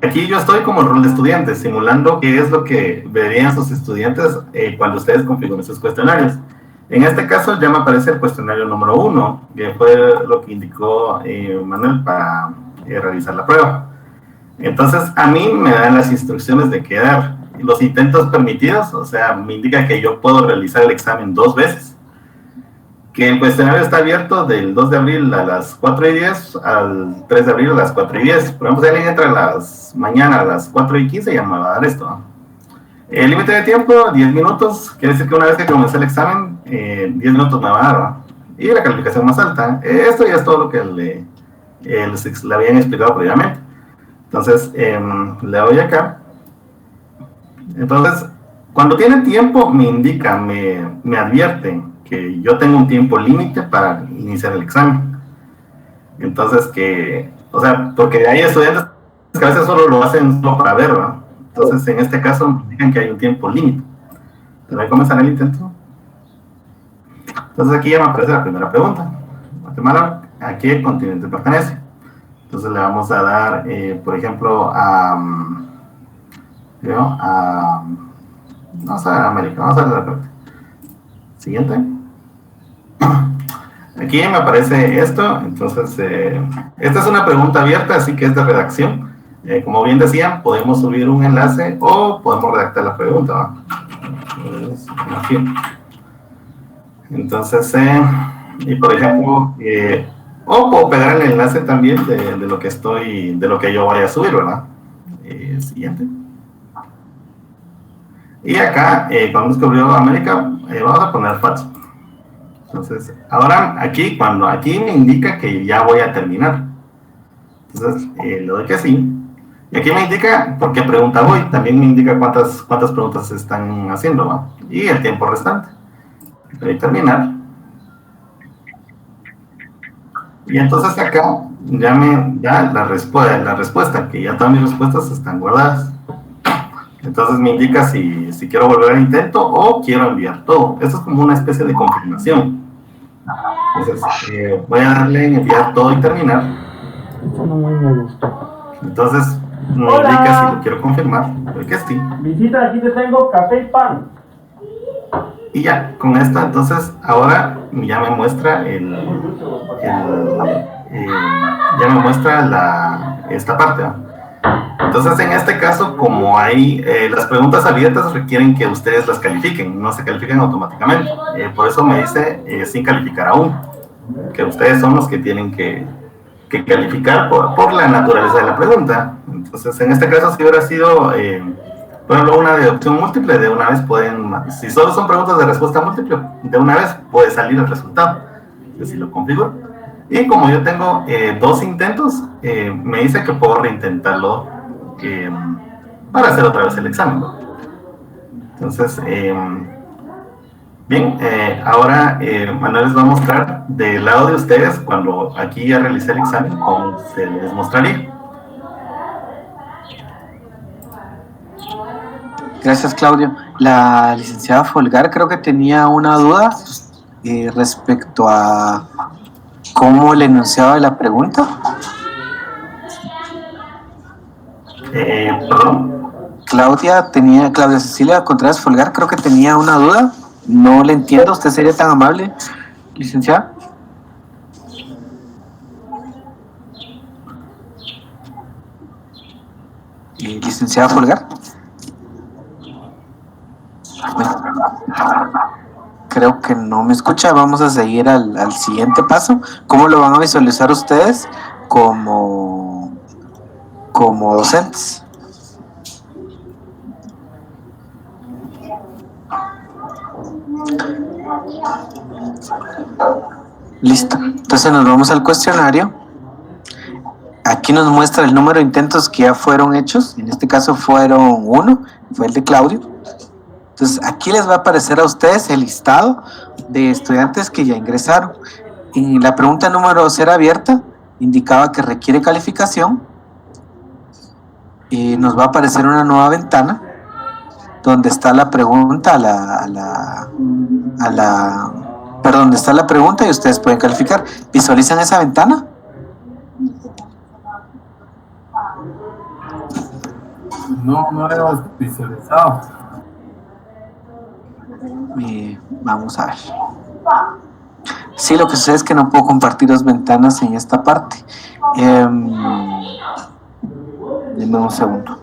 aquí yo estoy como el rol de estudiante, simulando qué es lo que verían sus estudiantes cuando ustedes configuren sus cuestionarios. En este caso, ya me aparece el cuestionario número 1, que fue lo que indicó Manuel para realizar la prueba. Entonces, a mí me dan las instrucciones de qué dar. Los intentos permitidos, o sea, me indica que yo puedo realizar el examen 2 veces. Que el cuestionario está abierto del 2 de abril a las 4:10 al 3 de abril a las 4:10. Por ejemplo, si alguien entra mañana a las 4:15, ya me va a dar esto, ¿no? El límite de tiempo, 10 minutos. Quiere decir que una vez que comencé el examen, 10 minutos me va a dar, ¿no? Y la calificación más alta. Esto ya es todo lo que le habían explicado previamente. Entonces, le doy acá. Entonces, cuando tiene tiempo, me indica, me advierte que yo tengo un tiempo límite para iniciar el examen. Entonces, o sea, porque hay estudiantes que a veces solo lo hacen solo para ver, ¿no? Entonces, en este caso, me indican que hay un tiempo límite. Entonces, voy a comenzar el intento. Entonces, aquí ya me aparece la primera pregunta. Guatemala, ¿a qué continente pertenece? Entonces, le vamos a dar, por ejemplo, vamos a América, vamos a la siguiente. Aquí me aparece esto. Entonces, esta es una pregunta abierta, así que es de redacción. Como bien decían, podemos subir un enlace o podemos redactar la pregunta, ¿no? Entonces, y por ejemplo, o puedo pegar el enlace también de lo que yo vaya a subir, ¿verdad? Siguiente. Y acá, cuando descubrió América, vamos a poner falso. Entonces, ahora aquí me indica que ya voy a terminar. Entonces, le doy que sí. Y aquí me indica por qué pregunta voy. También me indica cuántas preguntas se están haciendo, ¿no? Y el tiempo restante. Voy a terminar. Y entonces acá ya la respuesta, que ya todas mis respuestas están guardadas. Entonces me indica si quiero volver al intento o quiero enviar todo. Esto es como una especie de confirmación. Entonces voy a darle en enviar todo y terminar. Entonces me indica si lo quiero confirmar. Doy que sí. Visita, aquí te tengo café y pan. Y ya, con esto entonces ahora ya me muestra esta parte, ¿no? Entonces, en este caso, como hay las preguntas abiertas requieren que ustedes las califiquen, no se califican automáticamente. Por eso me dice sin calificar aún, que ustedes son los que tienen que calificar por la naturaleza de la pregunta. Entonces, en este caso, si hubiera sido, por ejemplo, una de opción múltiple, de una vez si solo son preguntas de respuesta múltiple, de una vez puede salir el resultado. Así lo configuro. Y como yo tengo 2 intentos, me dice que puedo reintentarlo para hacer otra vez el examen. Entonces, bien, ahora Manuel les va a mostrar del lado de ustedes, cuando aquí ya realicé el examen, cómo se les mostraría. Gracias, Claudio. La licenciada Folgar creo que tenía una duda respecto a cómo le enunciaba la pregunta. Perdón. Claudia Cecilia Contreras Folgar creo que tenía una duda. No le entiendo. ¿Usted sería tan amable, licenciada? Licenciada Folgar. Creo que no me escucha. Vamos a seguir al siguiente paso. ¿Cómo lo van a visualizar ustedes como docentes? Listo. Entonces nos vamos al cuestionario. Aquí nos muestra el número de intentos que ya fueron hechos. En este caso fueron 1, fue el de Claudio. Entonces aquí les va a aparecer a ustedes el listado de estudiantes que ya ingresaron. En la pregunta número 0 abierta indicaba que requiere calificación. Y nos va a aparecer una nueva ventana donde está la pregunta perdón, donde está la pregunta y ustedes pueden calificar. ¿Visualizan esa ventana? No lo hemos visualizado. Vamos a ver. Sí, lo que sucede es que no puedo compartir las ventanas en esta parte. Denme un segundo.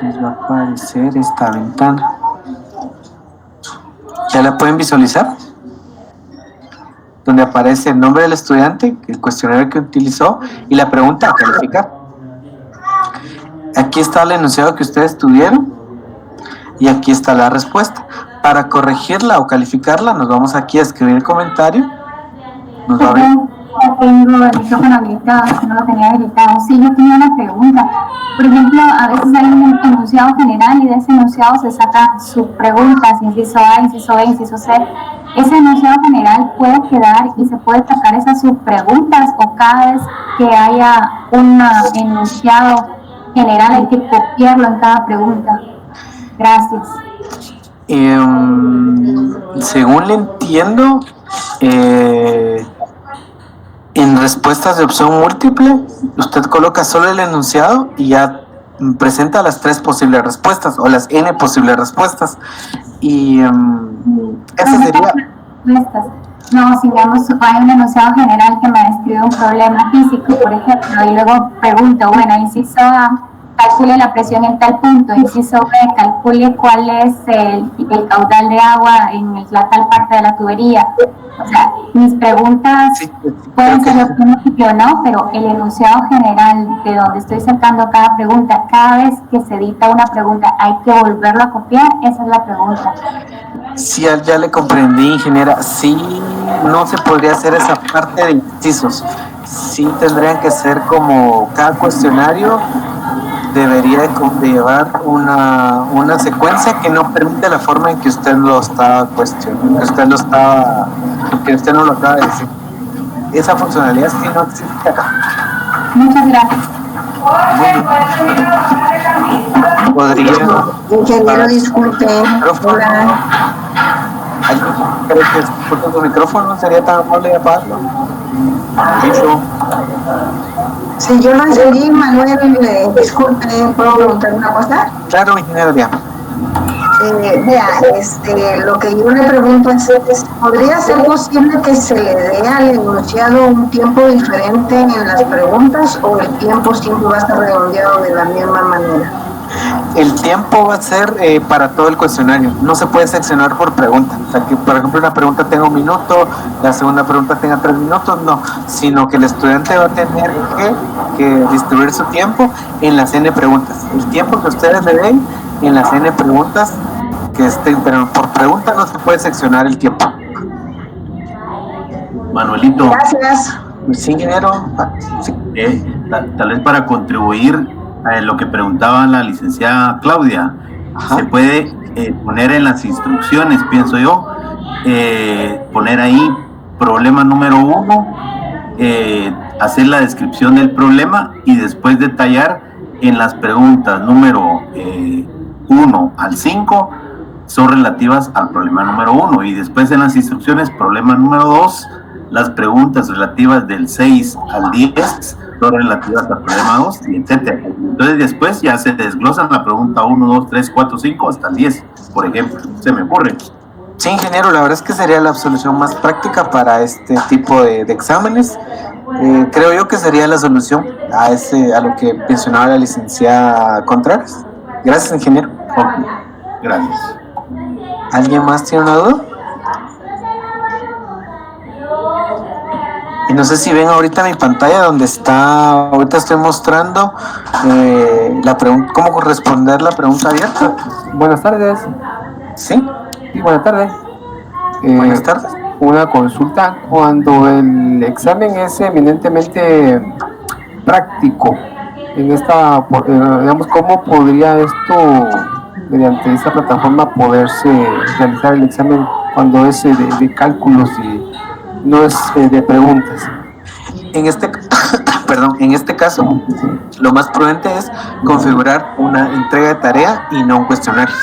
Les va a aparecer esta ventana. ¿Ya la pueden visualizar? Donde aparece el nombre del estudiante, el cuestionario que utilizó y la pregunta a calificar. Aquí está el enunciado que ustedes tuvieron y aquí está la respuesta. Para corregirla o calificarla, nos vamos aquí a escribir el comentario. Nos va a ver. Tengo el micrófono habilitado, no lo tenía habilitado. Sí, yo tenía una pregunta. Por ejemplo, a veces hay un enunciado general y de ese enunciado se sacan subpreguntas, inciso A, inciso B, inciso C. ¿Ese enunciado general puede quedar y se puede sacar esas subpreguntas o cada vez que haya un enunciado general hay que copiarlo en cada pregunta? Gracias. Según le entiendo, en respuestas de opción múltiple, usted coloca solo el enunciado y ya presenta las 3 posibles respuestas o las n posibles respuestas. Y esa sería... No, si digamos hay un enunciado general que me describe un problema físico, por ejemplo, y luego pregunto, bueno, inciso A, calcule la presión en tal punto, inciso B, calcule cuál es el caudal de agua en la tal parte de la tubería. O sea, mis preguntas pueden ser de opción múltiple o no, pero el enunciado general de donde estoy sacando cada pregunta, cada vez que se edita una pregunta, hay que volverlo a copiar, esa es la pregunta. Sí, ya le comprendí, ingeniera. Sí, no se podría hacer esa parte de incisos. Sí tendrían que ser como cada cuestionario debería de llevar una secuencia que no permite la forma en que usted lo está cuestionando, que usted no lo acaba de decir. Esa funcionalidad sí no existe acá. Muchas gracias. Podría... Ingeniero, disculpe. Hola. ¿Cree que disculpe su micrófono? ¿Sería tan amable de apagarlo? Listo. Si yo lo encendí, Manuel, disculpe, ¿puedo preguntar una cosa? Claro, ingeniero, ya. Vea, lo que yo le pregunto es, ¿podría ser posible que se le dé al enunciado un tiempo diferente en las preguntas o el tiempo siempre va a estar redondeado de la misma manera? El tiempo va a ser para todo el cuestionario, no se puede seccionar por pregunta. O sea, que por ejemplo una pregunta tenga 1 minuto, la segunda pregunta tenga 3 minutos, no, sino que el estudiante va a tener que distribuir su tiempo en las n preguntas. El tiempo que ustedes le den en las n preguntas que estén, pero por pregunta no se puede seccionar el tiempo. Manuelito. Gracias. Sí, ingeniero. Sí. Tal vez para contribuir a lo que preguntaba la licenciada Claudia. Ajá. Se puede poner en las instrucciones, pienso yo, poner ahí problema número 1, hacer la descripción del problema y después detallar en las preguntas número 1 al 5 son relativas al problema número 1 y después en las instrucciones problema número 2, las preguntas relativas del 6 al 10 son relativas al problema 2 y etcétera. Entonces después ya se desglosan la pregunta 1, 2, 3, 4, 5 hasta el 10, por ejemplo. Se me ocurre. Sí, ingeniero, la verdad es que sería la solución más práctica para este tipo de exámenes. Creo yo que sería la solución a lo que mencionaba la licenciada Contreras. Gracias, ingeniero. Okay. Gracias. ¿Alguien más tiene una duda? Y no sé si ven ahorita mi pantalla donde está, ahorita estoy mostrando la pregunta, cómo responder la pregunta abierta. Buenas tardes. ¿Sí? Sí, buenas tardes. Buenas tardes. Una consulta, cuando el examen es eminentemente práctico, en esta, digamos, ¿cómo podría esto, mediante esta plataforma, poderse realizar el examen cuando es de cálculos y no es de preguntas? En este, en este caso, lo más prudente es configurar una entrega de tarea y no un cuestionario,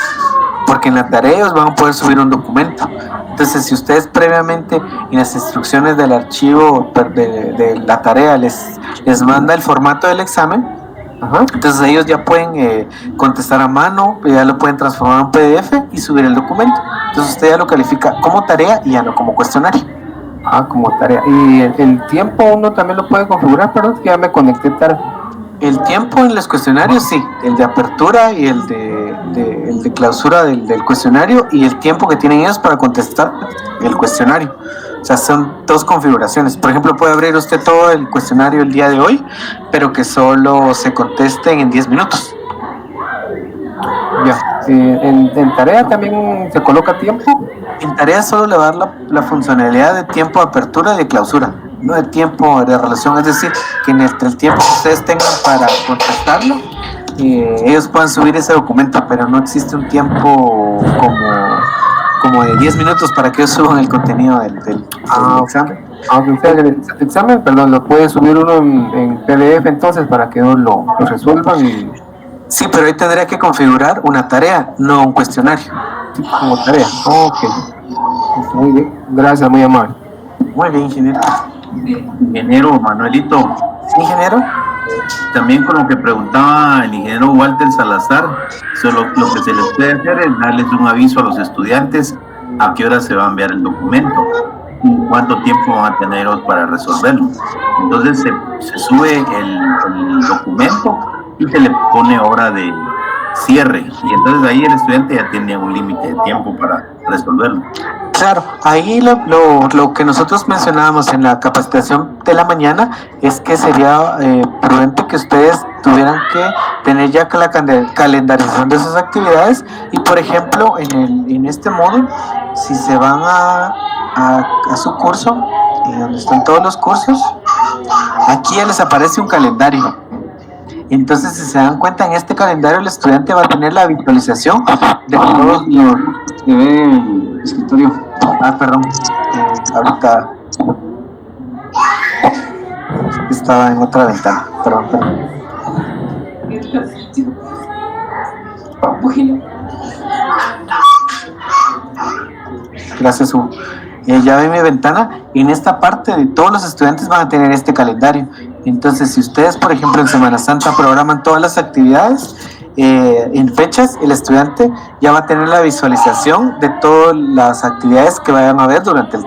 porque en la tarea ellos van a poder subir un documento. Entonces, si ustedes previamente en las instrucciones del archivo de la tarea les manda el formato del examen, entonces ellos ya pueden contestar a mano, ya lo pueden transformar en un PDF y subir el documento. Entonces usted ya lo califica como tarea y ya no como cuestionario. Ah, como tarea. ¿Y el tiempo uno también lo puede configurar? Perdón, que ya me conecté tarde. El tiempo en los cuestionarios sí, el de apertura y el de clausura del cuestionario, y el tiempo que tienen ellos para contestar el cuestionario. O sea, son dos configuraciones. Por ejemplo, puede abrir usted todo el cuestionario el día de hoy, pero que solo se contesten en 10 minutos. Ya. ¿En tarea también se coloca tiempo? En tarea solo le va a dar la funcionalidad de tiempo de apertura y de clausura, no de tiempo de relación. Es decir, que en el tiempo que ustedes tengan para contestarlo, ellos puedan subir ese documento, pero no existe un tiempo como de 10 minutos para que ellos suban el contenido del examen. El examen, perdón, lo puede subir uno en PDF entonces para que ellos lo resuelvan y... Sí, pero ahí tendría que configurar una tarea, no un cuestionario. Sí, como tarea. Ok. Muy bien. Gracias, muy amable. Muy bien, ingeniero. Ingeniero Manuelito. ¿Sí, ingeniero? También con lo que preguntaba el ingeniero Walter Salazar, solo lo que se les puede hacer es darles un aviso a los estudiantes a qué hora se va a enviar el documento y cuánto tiempo van a tener para resolverlo. Entonces se sube el documento y se le pone hora de cierre, y entonces ahí el estudiante ya tiene un límite de tiempo para resolverlo. Claro, ahí lo que nosotros mencionábamos en la capacitación de la mañana es que sería prudente que ustedes tuvieran que tener ya la calendarización de esas actividades, y por ejemplo en este módulo, si se van a su curso, donde están todos los cursos, aquí ya les aparece un calendario. Entonces, si se dan cuenta, en este calendario el estudiante va a tener la visualización de todos los... Se ve el escritorio. Perdón. Ahorita estaba en otra ventana. Perdón. Gracias, Hugo. Ya ven mi ventana, y en esta parte de todos los estudiantes van a tener este calendario. Entonces, si ustedes, por ejemplo, en Semana Santa programan todas las actividades en fechas, el estudiante ya va a tener la visualización de todas las actividades que vayan a haber durante el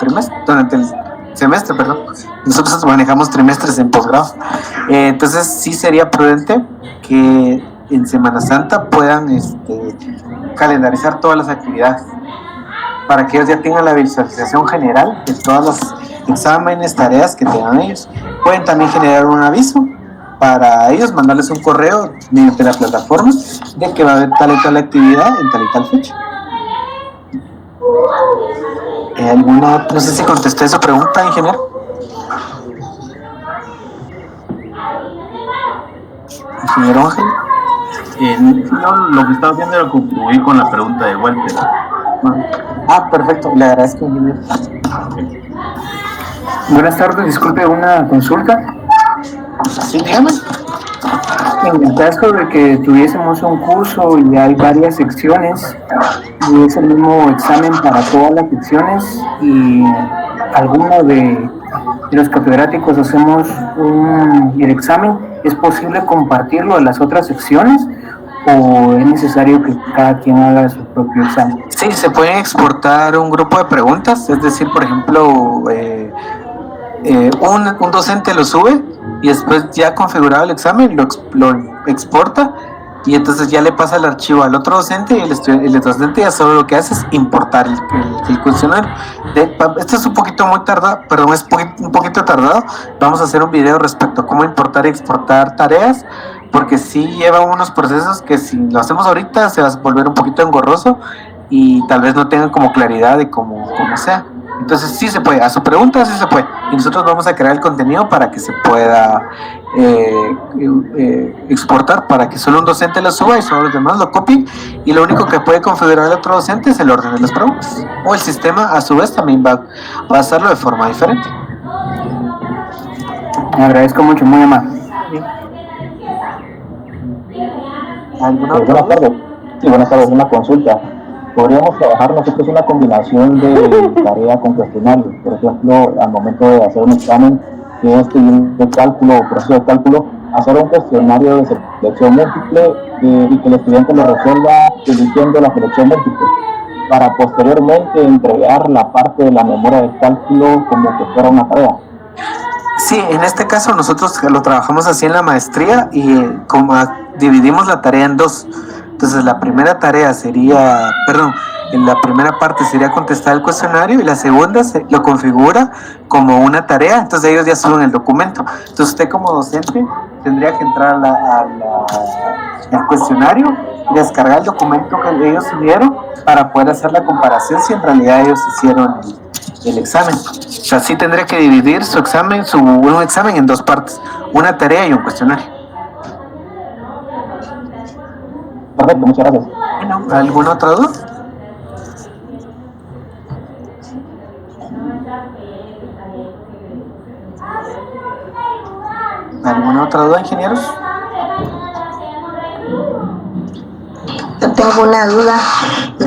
semestre, perdón. Nosotros manejamos trimestres en posgrado. Entonces, sí sería prudente que en Semana Santa puedan calendarizar todas las actividades, para que ellos ya tengan la visualización general de todos los exámenes, tareas que tengan ellos. Pueden también generar un aviso para ellos, mandarles un correo mediante la plataforma de que va a haber tal y tal actividad en tal y tal fecha. No sé si contesté su pregunta, ingeniero. Ingeniero Ángel. No, lo que estaba haciendo era concluir con la pregunta de Walter. Perfecto, le agradezco, ingeniero. Buenas tardes, disculpe, una consulta. Sí, dígame. En el caso de que tuviésemos un curso y hay varias secciones y es el mismo examen para todas las secciones, y alguno de los catedráticos hacemos el examen, ¿es posible compartirlo a las otras secciones o es necesario que cada quien haga su propio examen? Sí, se pueden exportar un grupo de preguntas, es decir, por ejemplo, un docente lo sube y después, ya configurado el examen, lo exporta y entonces ya le pasa el archivo al otro docente y el docente ya solo lo que hace es importar el cuestionario. Esto es un poquito muy tardado, perdón, es un poquito tardado. Vamos a hacer un video respecto a cómo importar y exportar tareas, porque sí lleva unos procesos que si lo hacemos ahorita se va a volver un poquito engorroso y tal vez no tengan como claridad de cómo sea. Entonces sí se puede, a su pregunta sí se puede, y nosotros vamos a crear el contenido para que se pueda exportar, para que solo un docente lo suba y solo los demás lo copien, y lo único que puede configurar el otro docente es el orden de las preguntas, o el sistema a su vez también va a hacerlo de forma diferente. Me agradezco mucho, muy amable. Buenas tardes. Sí, buenas tardes, una consulta. Podríamos trabajar nosotros una combinación de tarea con cuestionario. Por ejemplo, al momento de hacer un examen que es de cálculo o proceso de cálculo, hacer un cuestionario de selección múltiple y que el estudiante lo resuelva eligiendo la selección múltiple, para posteriormente entregar la parte de la memoria de cálculo como que fuera una tarea. Sí, en este caso nosotros lo trabajamos así en la maestría y como dividimos la tarea en dos. Entonces la primera tarea sería, en la primera parte sería contestar el cuestionario y la segunda lo configura como una tarea, entonces ellos ya suben el documento. Entonces usted como docente tendría que entrar al cuestionario, descargar el documento que ellos subieron para poder hacer la comparación si en realidad ellos hicieron el examen. O sea, sí tendría que dividir su examen, un examen en dos partes, una tarea y un cuestionario. Perfecto, muchas gracias. Bueno, ¿alguna otra duda? ¿Alguna otra duda, ingenieros? Yo tengo una duda.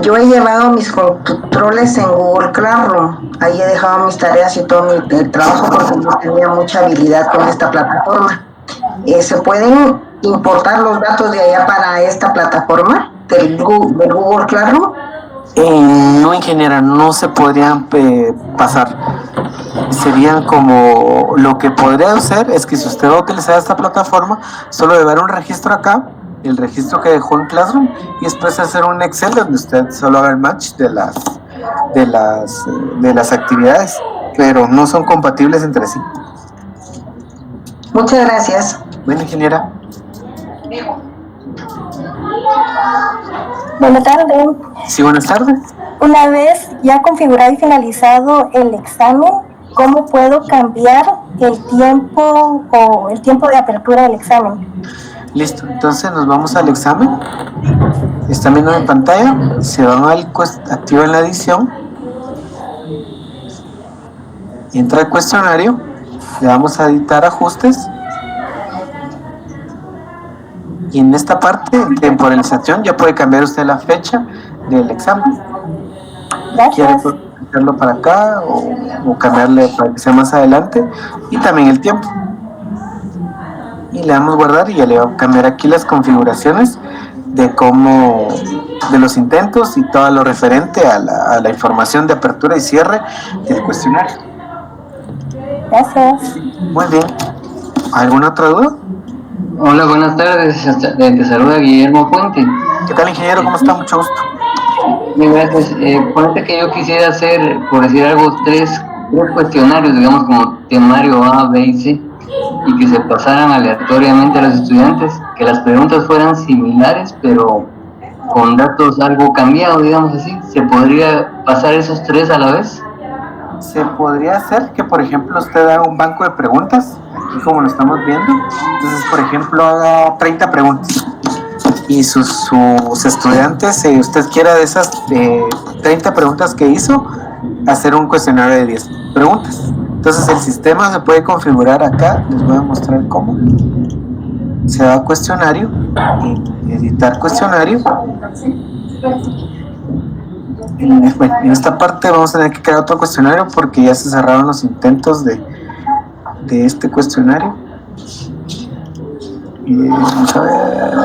Yo he llevado mis controles en Google Classroom. Ahí he dejado mis tareas y todo mi trabajo porque no tenía mucha habilidad con esta plataforma. ¿Se pueden importar los datos de allá para esta plataforma del Google Classroom? No, ingeniera, no se podrían pasar. Serían como, lo que podría hacer es que si usted va a utilizar esta plataforma, solo llevar un registro acá, el registro que dejó en Classroom, y después hacer un Excel donde usted solo haga el match de las actividades, pero no son compatibles entre sí. Muchas gracias. Bueno, ingeniera. Buenas tardes. Sí, buenas tardes. Una vez ya configurado y finalizado el examen, ¿cómo puedo cambiar el tiempo o el tiempo de apertura del examen? Listo, entonces nos vamos al examen. Están viendo en pantalla, se van activan la edición, entra el cuestionario, le vamos a editar ajustes. Y en esta parte de temporalización ya puede cambiar usted la fecha del examen. ¿Quiere hacerlo para acá o cambiarle para que sea más adelante? Y también el tiempo. Y le damos guardar y ya le va a cambiar aquí las configuraciones de los intentos y todo lo referente a la información de apertura y cierre del cuestionario. Gracias. Muy bien. ¿Alguna otra duda? Hola, buenas tardes. Te saluda Guillermo Puente. ¿Qué tal, ingeniero? ¿Cómo está? Mucho gusto. Bien, gracias. Ponete que yo quisiera hacer, por decir algo, tres cuestionarios, digamos como temario A, B y C, y que se pasaran aleatoriamente a los estudiantes, que las preguntas fueran similares, pero con datos algo cambiados, digamos así. ¿Se podría pasar esos tres a la vez? Se podría hacer que, por ejemplo, usted haga un banco de preguntas, aquí como lo estamos viendo. Entonces, por ejemplo, haga 30 preguntas. Y sus estudiantes, si usted quiera de esas 30 preguntas que hizo, hacer un cuestionario de 10 preguntas. Entonces, el sistema se puede configurar acá. Les voy a mostrar cómo. Se va a cuestionario, editar cuestionario. En esta parte vamos a tener que crear otro cuestionario porque ya se cerraron los intentos de este cuestionario. Y vamos a ver.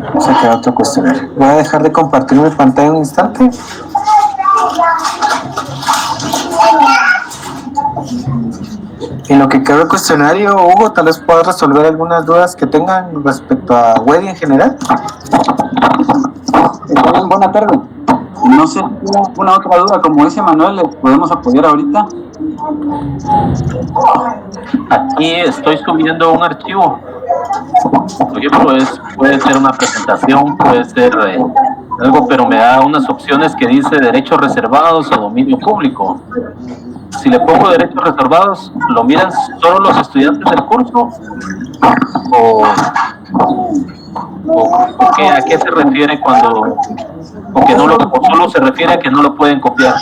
Vamos a crear otro cuestionario. Voy a dejar de compartir mi pantalla un instante. En lo que queda el cuestionario, Hugo, tal vez puedas resolver algunas dudas que tengan respecto a WEDI en general. Buenas tardes. No sé si tiene alguna otra duda, como dice Manuel, ¿les podemos apoyar ahorita? Aquí estoy subiendo un archivo. Por ejemplo, puede ser una presentación, puede ser algo, pero me da unas opciones que dice derechos reservados o dominio público. Si le pongo derechos reservados, ¿lo miran solo los estudiantes del curso? ¿O a qué se refiere cuando, o que no lo, o solo se refiere a que no lo pueden copiar?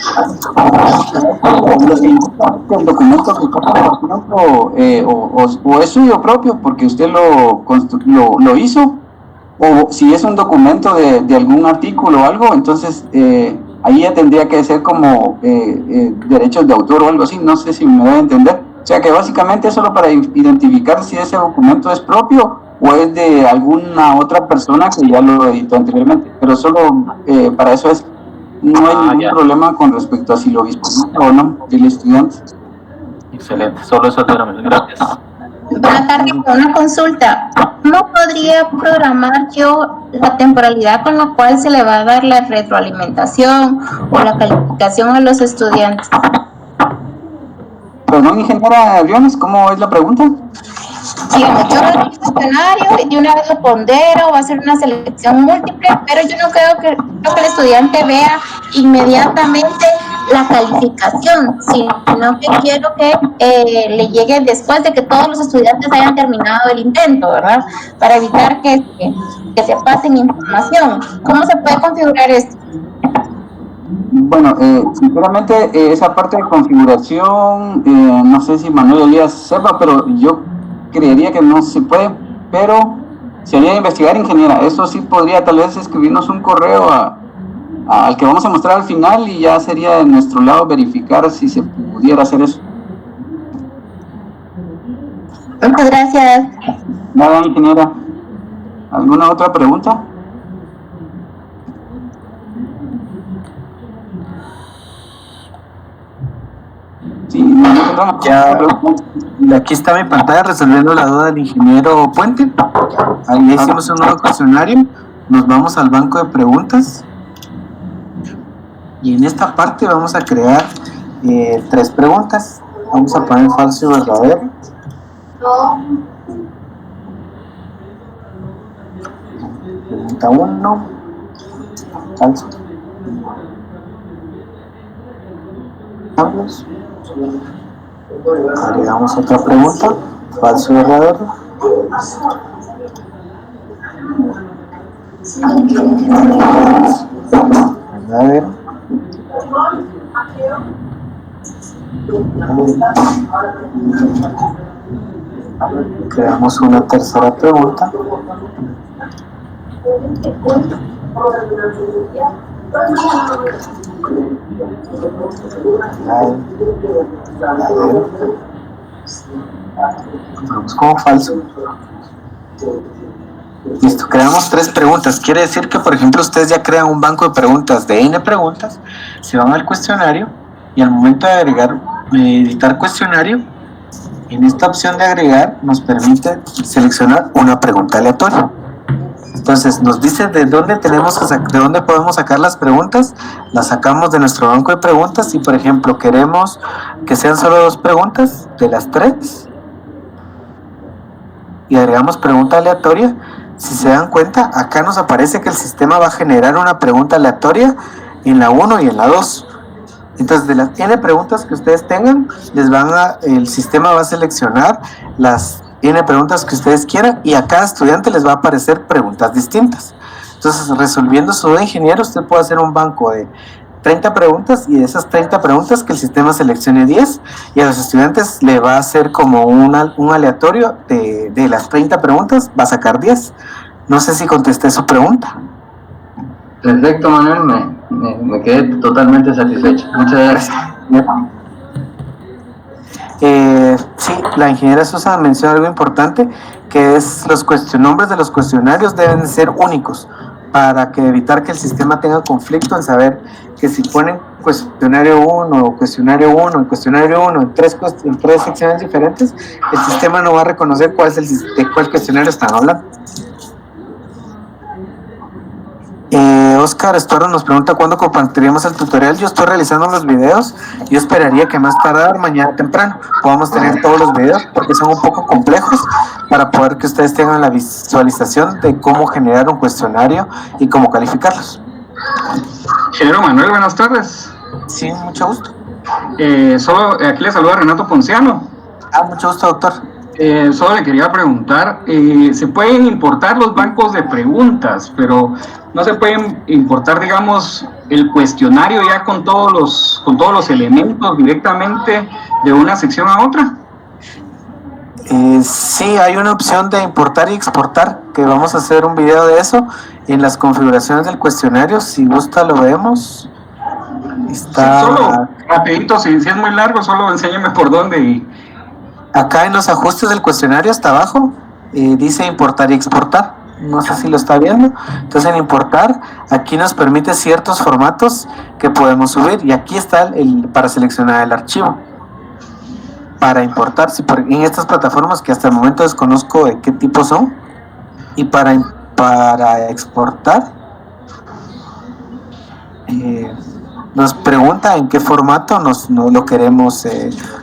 El documento que está compartiendo o es suyo propio porque usted lo hizo, o si es un documento de algún artículo o algo, entonces ahí ya tendría que ser como derechos de autor o algo así, no sé si me voy a entender. O sea que básicamente es solo para identificar si ese documento es propio o es de alguna otra persona que ya lo editó anteriormente, pero solo para eso es. No hay ningún problema con respecto a si lo dispone o no el estudiante. Excelente, solo eso, gracias. Buenas tardes, una consulta. ¿Cómo podría programar yo la temporalidad con la cual se le va a dar la retroalimentación o la calificación a los estudiantes? Perdón, ingeniera Briones, ¿cómo es la pregunta? Digamos, yo hago un cuestionario y de una vez lo pondero, va a ser una selección múltiple, pero yo no creo que el estudiante vea inmediatamente la calificación, sino que quiero que le llegue después de que todos los estudiantes hayan terminado el intento, ¿verdad? Para evitar que se pasen información. ¿Cómo se puede configurar esto? Bueno, sinceramente esa parte de configuración, no sé si Manuel Elías sepa, pero yo creería que no se puede, pero se haría investigar, ingeniera. Eso sí podría tal vez escribirnos un correo al que vamos a mostrar al final y ya sería de nuestro lado verificar si se pudiera hacer eso. Muchas gracias. Nada, ingeniera. ¿Alguna otra pregunta? Sí, ya, aquí está mi pantalla resolviendo la duda del ingeniero Puente. Ahí hicimos un nuevo cuestionario. Nos vamos al banco de preguntas. Y en esta parte vamos a crear 3 preguntas. Vamos a poner falso y verdadero. Pregunta 1. Falso. Cambios. Agregamos otra pregunta, falso y verdadero. Verdadero. Creamos una tercera pregunta. Vamos como falso. Listo, creamos 3 preguntas. Quiere decir que, por ejemplo, ustedes ya crean un banco de preguntas de N preguntas, se van al cuestionario y al momento de agregar, editar cuestionario, en esta opción de agregar nos permite seleccionar una pregunta aleatoria. Entonces nos dice de dónde de dónde podemos sacar las preguntas. Las sacamos de nuestro banco de preguntas y, por ejemplo, queremos que sean solo 2 preguntas de las 3 y agregamos pregunta aleatoria. Si se dan cuenta, acá nos aparece que el sistema va a generar una pregunta aleatoria en la 1 y en la 2. Entonces, de las N preguntas que ustedes tengan, el sistema va a seleccionar las N preguntas que ustedes quieran y a cada estudiante les va a aparecer preguntas distintas. Entonces, resolviendo su duda, ingeniero, usted puede hacer un banco de 30 preguntas y de esas 30 preguntas que el sistema seleccione 10 y a los estudiantes le va a hacer como un aleatorio de las 30 preguntas, va a sacar 10. No sé si contesté su pregunta. Perfecto, Manuel, me quedé totalmente satisfecho. Muchas gracias. Sí, la ingeniera Susan menciona algo importante, que es los nombres de los cuestionarios deben ser únicos para evitar que el sistema tenga conflicto en saber que si ponen cuestionario 1 o cuestionario 1 y cuestionario 1 en tres secciones diferentes, el sistema no va a reconocer de cuál cuestionario están hablando. Oscar Estuardo nos pregunta cuándo compartiríamos el tutorial. Yo estoy realizando los videos. Yo esperaría que más tardar mañana temprano podamos tener todos los videos, porque son un poco complejos, para poder que ustedes tengan la visualización de cómo generar un cuestionario y cómo calificarlos. Ingeniero Manuel, buenas tardes. Sí, mucho gusto. Aquí le saluda Renato Ponciano. Mucho gusto, doctor. Solo le quería preguntar, se pueden importar los bancos de preguntas, pero no se pueden importar, digamos, el cuestionario ya con todos los elementos directamente de una sección a otra. Sí, hay una opción de importar y exportar, que vamos a hacer un video de eso en las configuraciones del cuestionario. Si gusta lo vemos. Está... Sí, solo rapidito, si es muy largo, solo enséñame por dónde. Acá en los ajustes del cuestionario hasta abajo dice importar y exportar. No sé si lo está viendo. Entonces en importar, aquí nos permite ciertos formatos que podemos subir, y aquí está para seleccionar el archivo. Para importar, en estas plataformas que hasta el momento desconozco de qué tipo son, y para exportar nos pregunta en qué formato nos lo queremos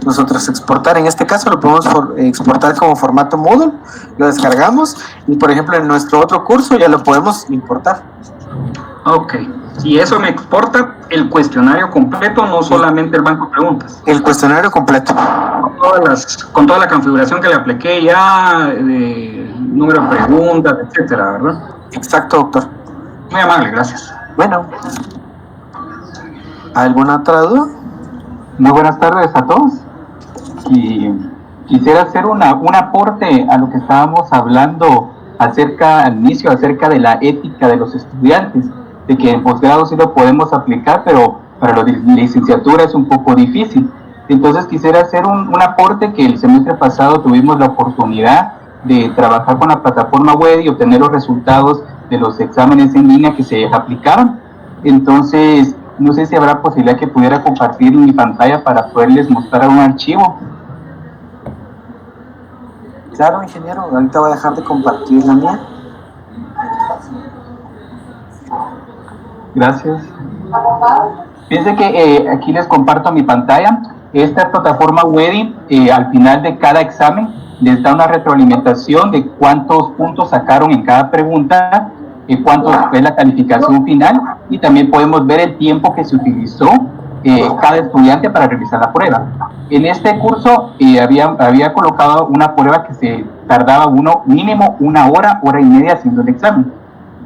nosotros exportar. En este caso lo podemos exportar como formato Moodle, lo descargamos, y por ejemplo en nuestro otro curso ya lo podemos importar. Ok, y eso me exporta el cuestionario completo, no solamente el banco de preguntas. El cuestionario completo. Con toda la configuración que le apliqué ya, de número de preguntas, etcétera, ¿verdad? Exacto, doctor. Muy amable, gracias. Bueno. ¿Alguna otra duda? Muy buenas tardes a todos. Y quisiera hacer un aporte a lo que estábamos hablando al inicio, acerca de la ética de los estudiantes, de que en posgrado sí lo podemos aplicar, pero para la licenciatura es un poco difícil. Entonces quisiera hacer un aporte que el semestre pasado tuvimos la oportunidad de trabajar con la plataforma web y obtener los resultados de los exámenes en línea que se aplicaban. Entonces, no sé si habrá posibilidad que pudiera compartir mi pantalla para poderles mostrar un archivo. Claro, ingeniero, ahorita voy a dejar de compartir la mía. Gracias. Fíjense que aquí les comparto mi pantalla. Esta plataforma web, al final de cada examen, les da una retroalimentación de cuántos puntos sacaron en cada pregunta, cuánto fue la calificación final, y también podemos ver el tiempo que se utilizó cada estudiante para realizar la prueba. En este curso había colocado una prueba que se tardaba mínimo una hora y media haciendo el examen.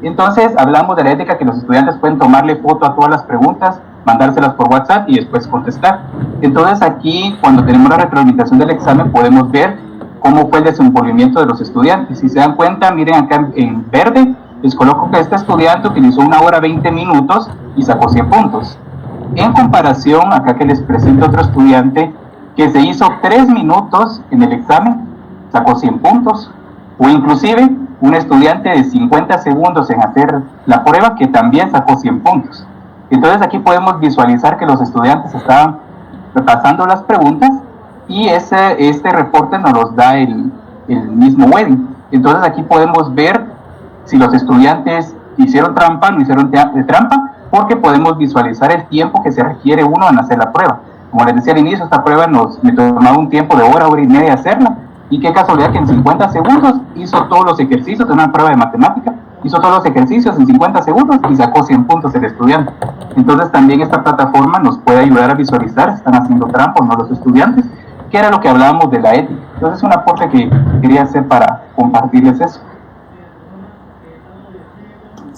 Entonces hablamos de la ética, que los estudiantes pueden tomarle foto a todas las preguntas, mandárselas por WhatsApp y después contestar. Entonces aquí, cuando tenemos la retroalimentación del examen, podemos ver cómo fue el desenvolvimiento de los estudiantes. Si se dan cuenta, miren acá en verde, les coloco que este estudiante utilizó 1 hora 20 minutos y sacó 100 puntos. En comparación, acá que les presento otro estudiante que se hizo 3 minutos en el examen, sacó 100 puntos. O inclusive un estudiante de 50 segundos en hacer la prueba que también sacó 100 puntos. Entonces aquí podemos visualizar que los estudiantes estaban repasando las preguntas, y este reporte nos los da el mismo web. Entonces aquí podemos ver si los estudiantes hicieron trampa, no hicieron trampa, porque podemos visualizar el tiempo que se requiere uno en hacer la prueba. Como les decía al inicio, esta prueba me tomaba un tiempo de hora y media hacerla, y qué casualidad que en 50 segundos hizo todos los ejercicios de una prueba de matemática, hizo todos los ejercicios en 50 segundos y sacó 100 puntos el estudiante. Entonces también esta plataforma nos puede ayudar a visualizar si están haciendo trampa o no los estudiantes, que era lo que hablábamos de la ética. Entonces es un aporte que quería hacer para compartirles eso.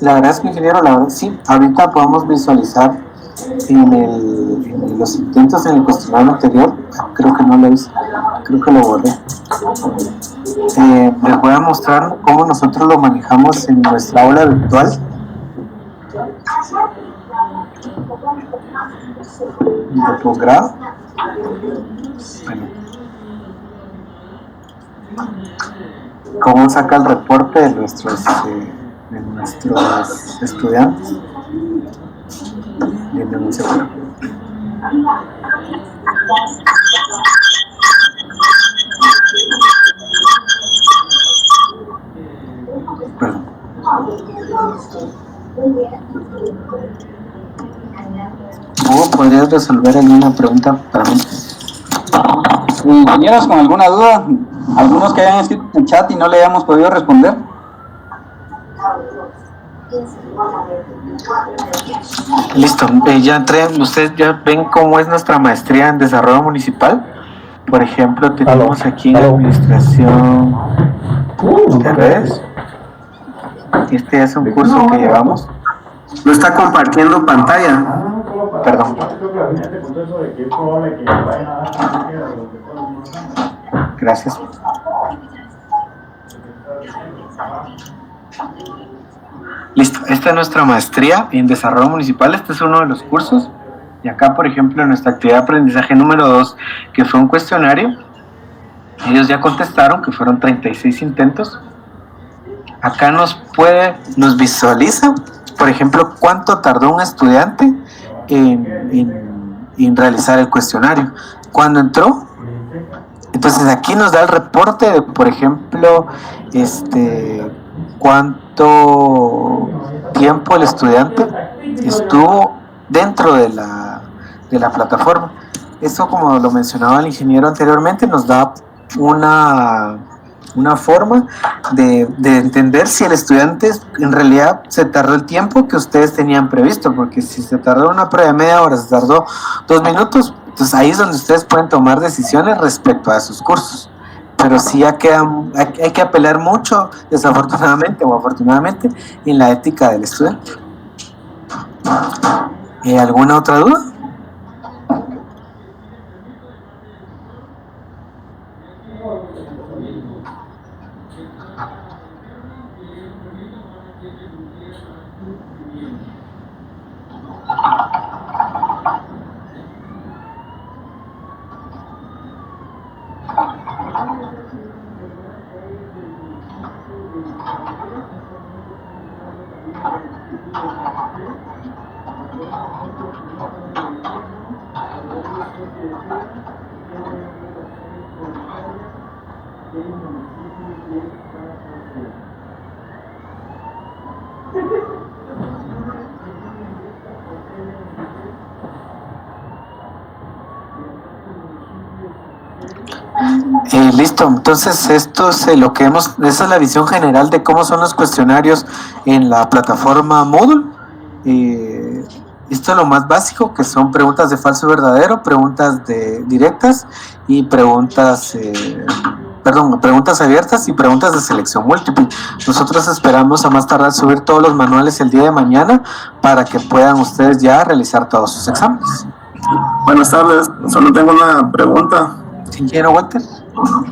La verdad es que, ingeniero, la verdad sí, ahorita podemos visualizar en los intentos en el cuestionario anterior. Creo que no lo hice, creo que lo borré. Les voy a mostrar cómo nosotros lo manejamos en nuestra aula virtual. De posgrado. Cómo saca el reporte de nuestros estudiantes. Bien, un segundo. Perdón. Hugo, ¿podrías resolver alguna pregunta para mí? Ingenieros, con alguna duda, algunos que hayan escrito en el chat y no le hayamos podido responder. Listo, ya entré. Ustedes ya ven cómo es nuestra maestría en desarrollo municipal. Por ejemplo, tenemos aquí en administración de redes. Este es un curso que llevamos. No está compartiendo pantalla. Perdón. Gracias. Listo, esta es nuestra maestría en desarrollo municipal. Este es uno de los cursos. Y acá, por ejemplo, en nuestra actividad de aprendizaje número 2, que fue un cuestionario, ellos ya contestaron que fueron 36 intentos. Acá nos visualiza, por ejemplo, cuánto tardó un estudiante en realizar el cuestionario. Cuando entró, entonces aquí nos da el reporte de, por ejemplo, cuánto tiempo el estudiante estuvo dentro de la plataforma. Eso, como lo mencionaba el ingeniero anteriormente, nos da una forma de entender si el estudiante en realidad se tardó el tiempo que ustedes tenían previsto, porque si se tardó una prueba de media hora, se tardó 2 minutos, entonces ahí es donde ustedes pueden tomar decisiones respecto a sus cursos. Pero sí hay que apelar mucho, desafortunadamente o afortunadamente, en la ética del estudiante. ¿Alguna otra duda? Listo, entonces esto es lo que esa es la visión general de cómo son los cuestionarios en la plataforma Moodle. Esto es lo más básico, que son preguntas de falso y verdadero, preguntas directas y preguntas abiertas y preguntas de selección múltiple. Nosotros esperamos a más tardar subir todos los manuales el día de mañana para que puedan ustedes ya realizar todos sus exámenes. Buenas tardes, solo tengo una pregunta. Ingeniero Walter.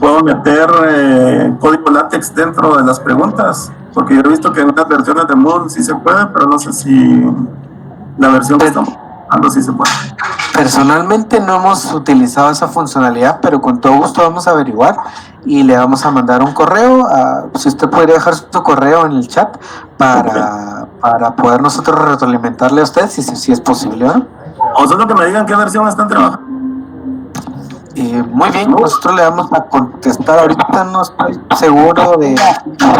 ¿Puedo meter código látex dentro de las preguntas? Porque yo he visto que en unas versiones de Moodle sí se puede, pero no sé si la versión que estamos usando sí se puede. Personalmente no hemos utilizado esa funcionalidad, pero con todo gusto vamos a averiguar y le vamos a mandar un correo. Si usted podría dejar su correo en el chat para poder nosotros retroalimentarle a usted si es posible, ¿no? O solo que me digan qué versión están trabajando. Muy bien, nosotros le vamos a contestar. Ahorita no estoy seguro de...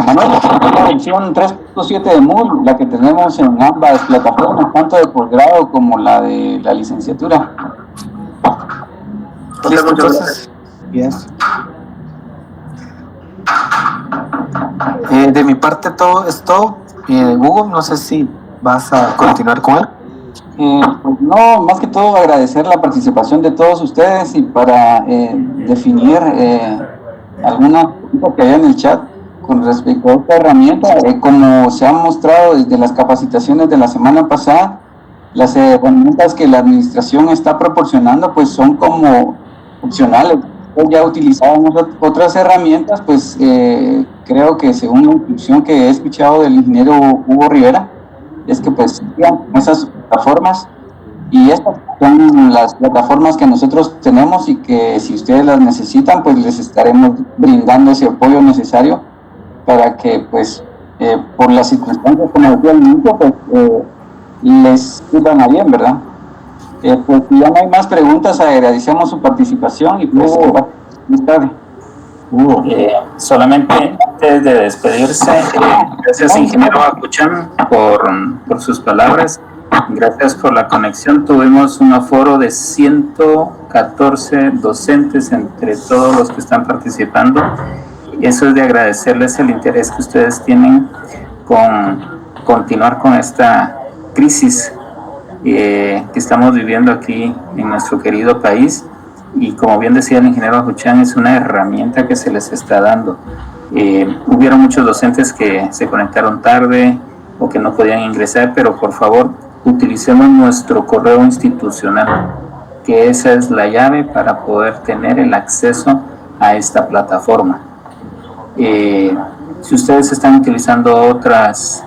Manuel, la versión 3.7 de Moodle, la que tenemos en ambas plataformas, tanto de posgrado como la de la licenciatura. Listo, entonces, yes. De mi parte todo es todo. Hugo, no sé si vas a continuar con él. Pues no, más que todo agradecer la participación de todos ustedes y para definir alguna pregunta que haya en el chat con respecto a esta herramienta. Como se han mostrado desde las capacitaciones de la semana pasada, las herramientas que la administración está proporcionando pues son como opcionales. Ya utilizábamos otras herramientas, pues creo que según la instrucción que he escuchado del ingeniero Hugo Rivera, es que pues esas plataformas, y estas son las plataformas que nosotros tenemos y que si ustedes las necesitan pues les estaremos brindando ese apoyo necesario para que pues por las circunstancias como decía al inicio pues les sirvan a bien, ¿verdad? Pues si ya no hay más preguntas, agradecemos su participación y pues más tarde. Solamente antes de despedirse, gracias ingeniero Acuchán por sus palabras, gracias por la conexión. Tuvimos un aforo de 114 docentes entre todos los que están participando. Eso es de agradecerles el interés que ustedes tienen con continuar con esta crisis que estamos viviendo aquí en nuestro querido país. Y como bien decía el ingeniero Ajuchán, es una herramienta que se les está dando. Hubieron muchos docentes que se conectaron tarde o que no podían ingresar, pero por favor utilicemos nuestro correo institucional, que esa es la llave para poder tener el acceso a esta plataforma. Si ustedes están utilizando otras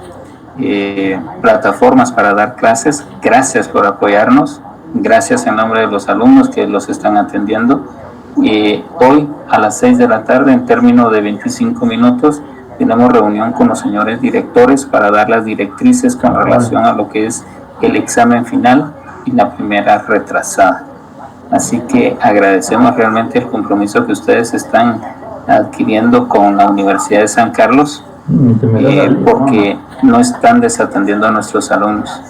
plataformas para dar clases, gracias por apoyarnos. Gracias en nombre de los alumnos que los están atendiendo. Hoy a las 6 de la tarde, en término de 25 minutos, tenemos reunión con los señores directores para dar las directrices con relación a lo que es el examen final y la primera retrasada. Así que agradecemos realmente el compromiso que ustedes están adquiriendo con la Universidad de San Carlos, porque no están desatendiendo a nuestros alumnos.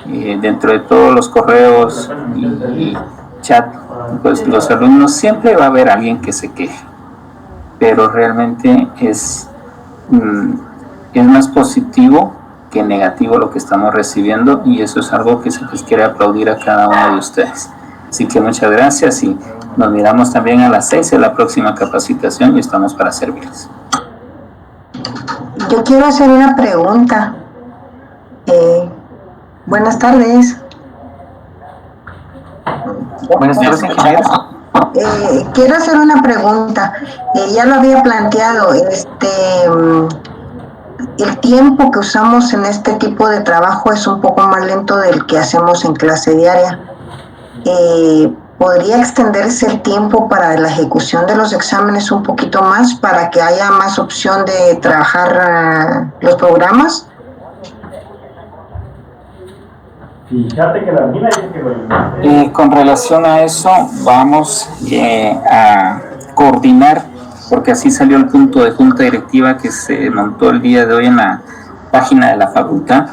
Dentro de todos los correos y chat, pues los alumnos siempre va a haber alguien que se queje, pero realmente es más positivo que negativo lo que estamos recibiendo, y eso es algo que se les quiere aplaudir a cada uno de ustedes. Así que muchas gracias y nos miramos también a las 6 de la próxima capacitación y estamos para servirles. Yo quiero hacer una pregunta. Buenas tardes. Buenas tardes, ingeniero. Quiero hacer una pregunta. Ya lo había planteado. El tiempo que usamos en este tipo de trabajo es un poco más lento del que hacemos en clase diaria. ¿Podría extenderse el tiempo para la ejecución de los exámenes un poquito más para que haya más opción de trabajar los programas? Fíjate que la mina dice que Con relación a eso, vamos a coordinar, porque así salió el punto de junta directiva que se montó el día de hoy en la página de la facultad.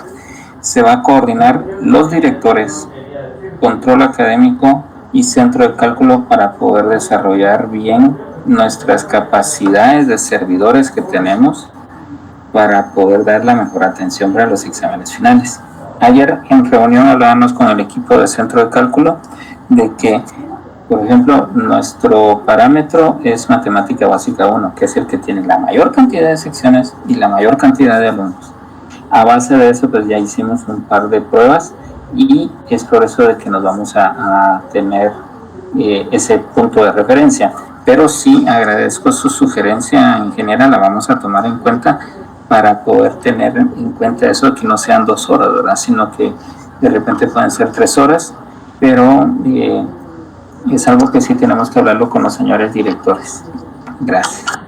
Se va a coordinar los directores, control académico y centro de cálculo para poder desarrollar bien nuestras capacidades de servidores que tenemos para poder dar la mejor atención para los exámenes finales. Ayer en reunión hablábamos con el equipo de centro de cálculo de que, por ejemplo, nuestro parámetro es matemática básica 1, que es el que tiene la mayor cantidad de secciones y la mayor cantidad de alumnos. A base de eso, pues ya hicimos un par de pruebas y es por eso de que nos vamos a tener ese punto de referencia. Pero sí agradezco su sugerencia, ingeniera, la vamos a tomar en cuenta para poder tener en cuenta eso, que no sean 2 horas, ¿verdad? Sino que de repente pueden ser 3 horas, pero es algo que sí tenemos que hablarlo con los señores directores. Gracias.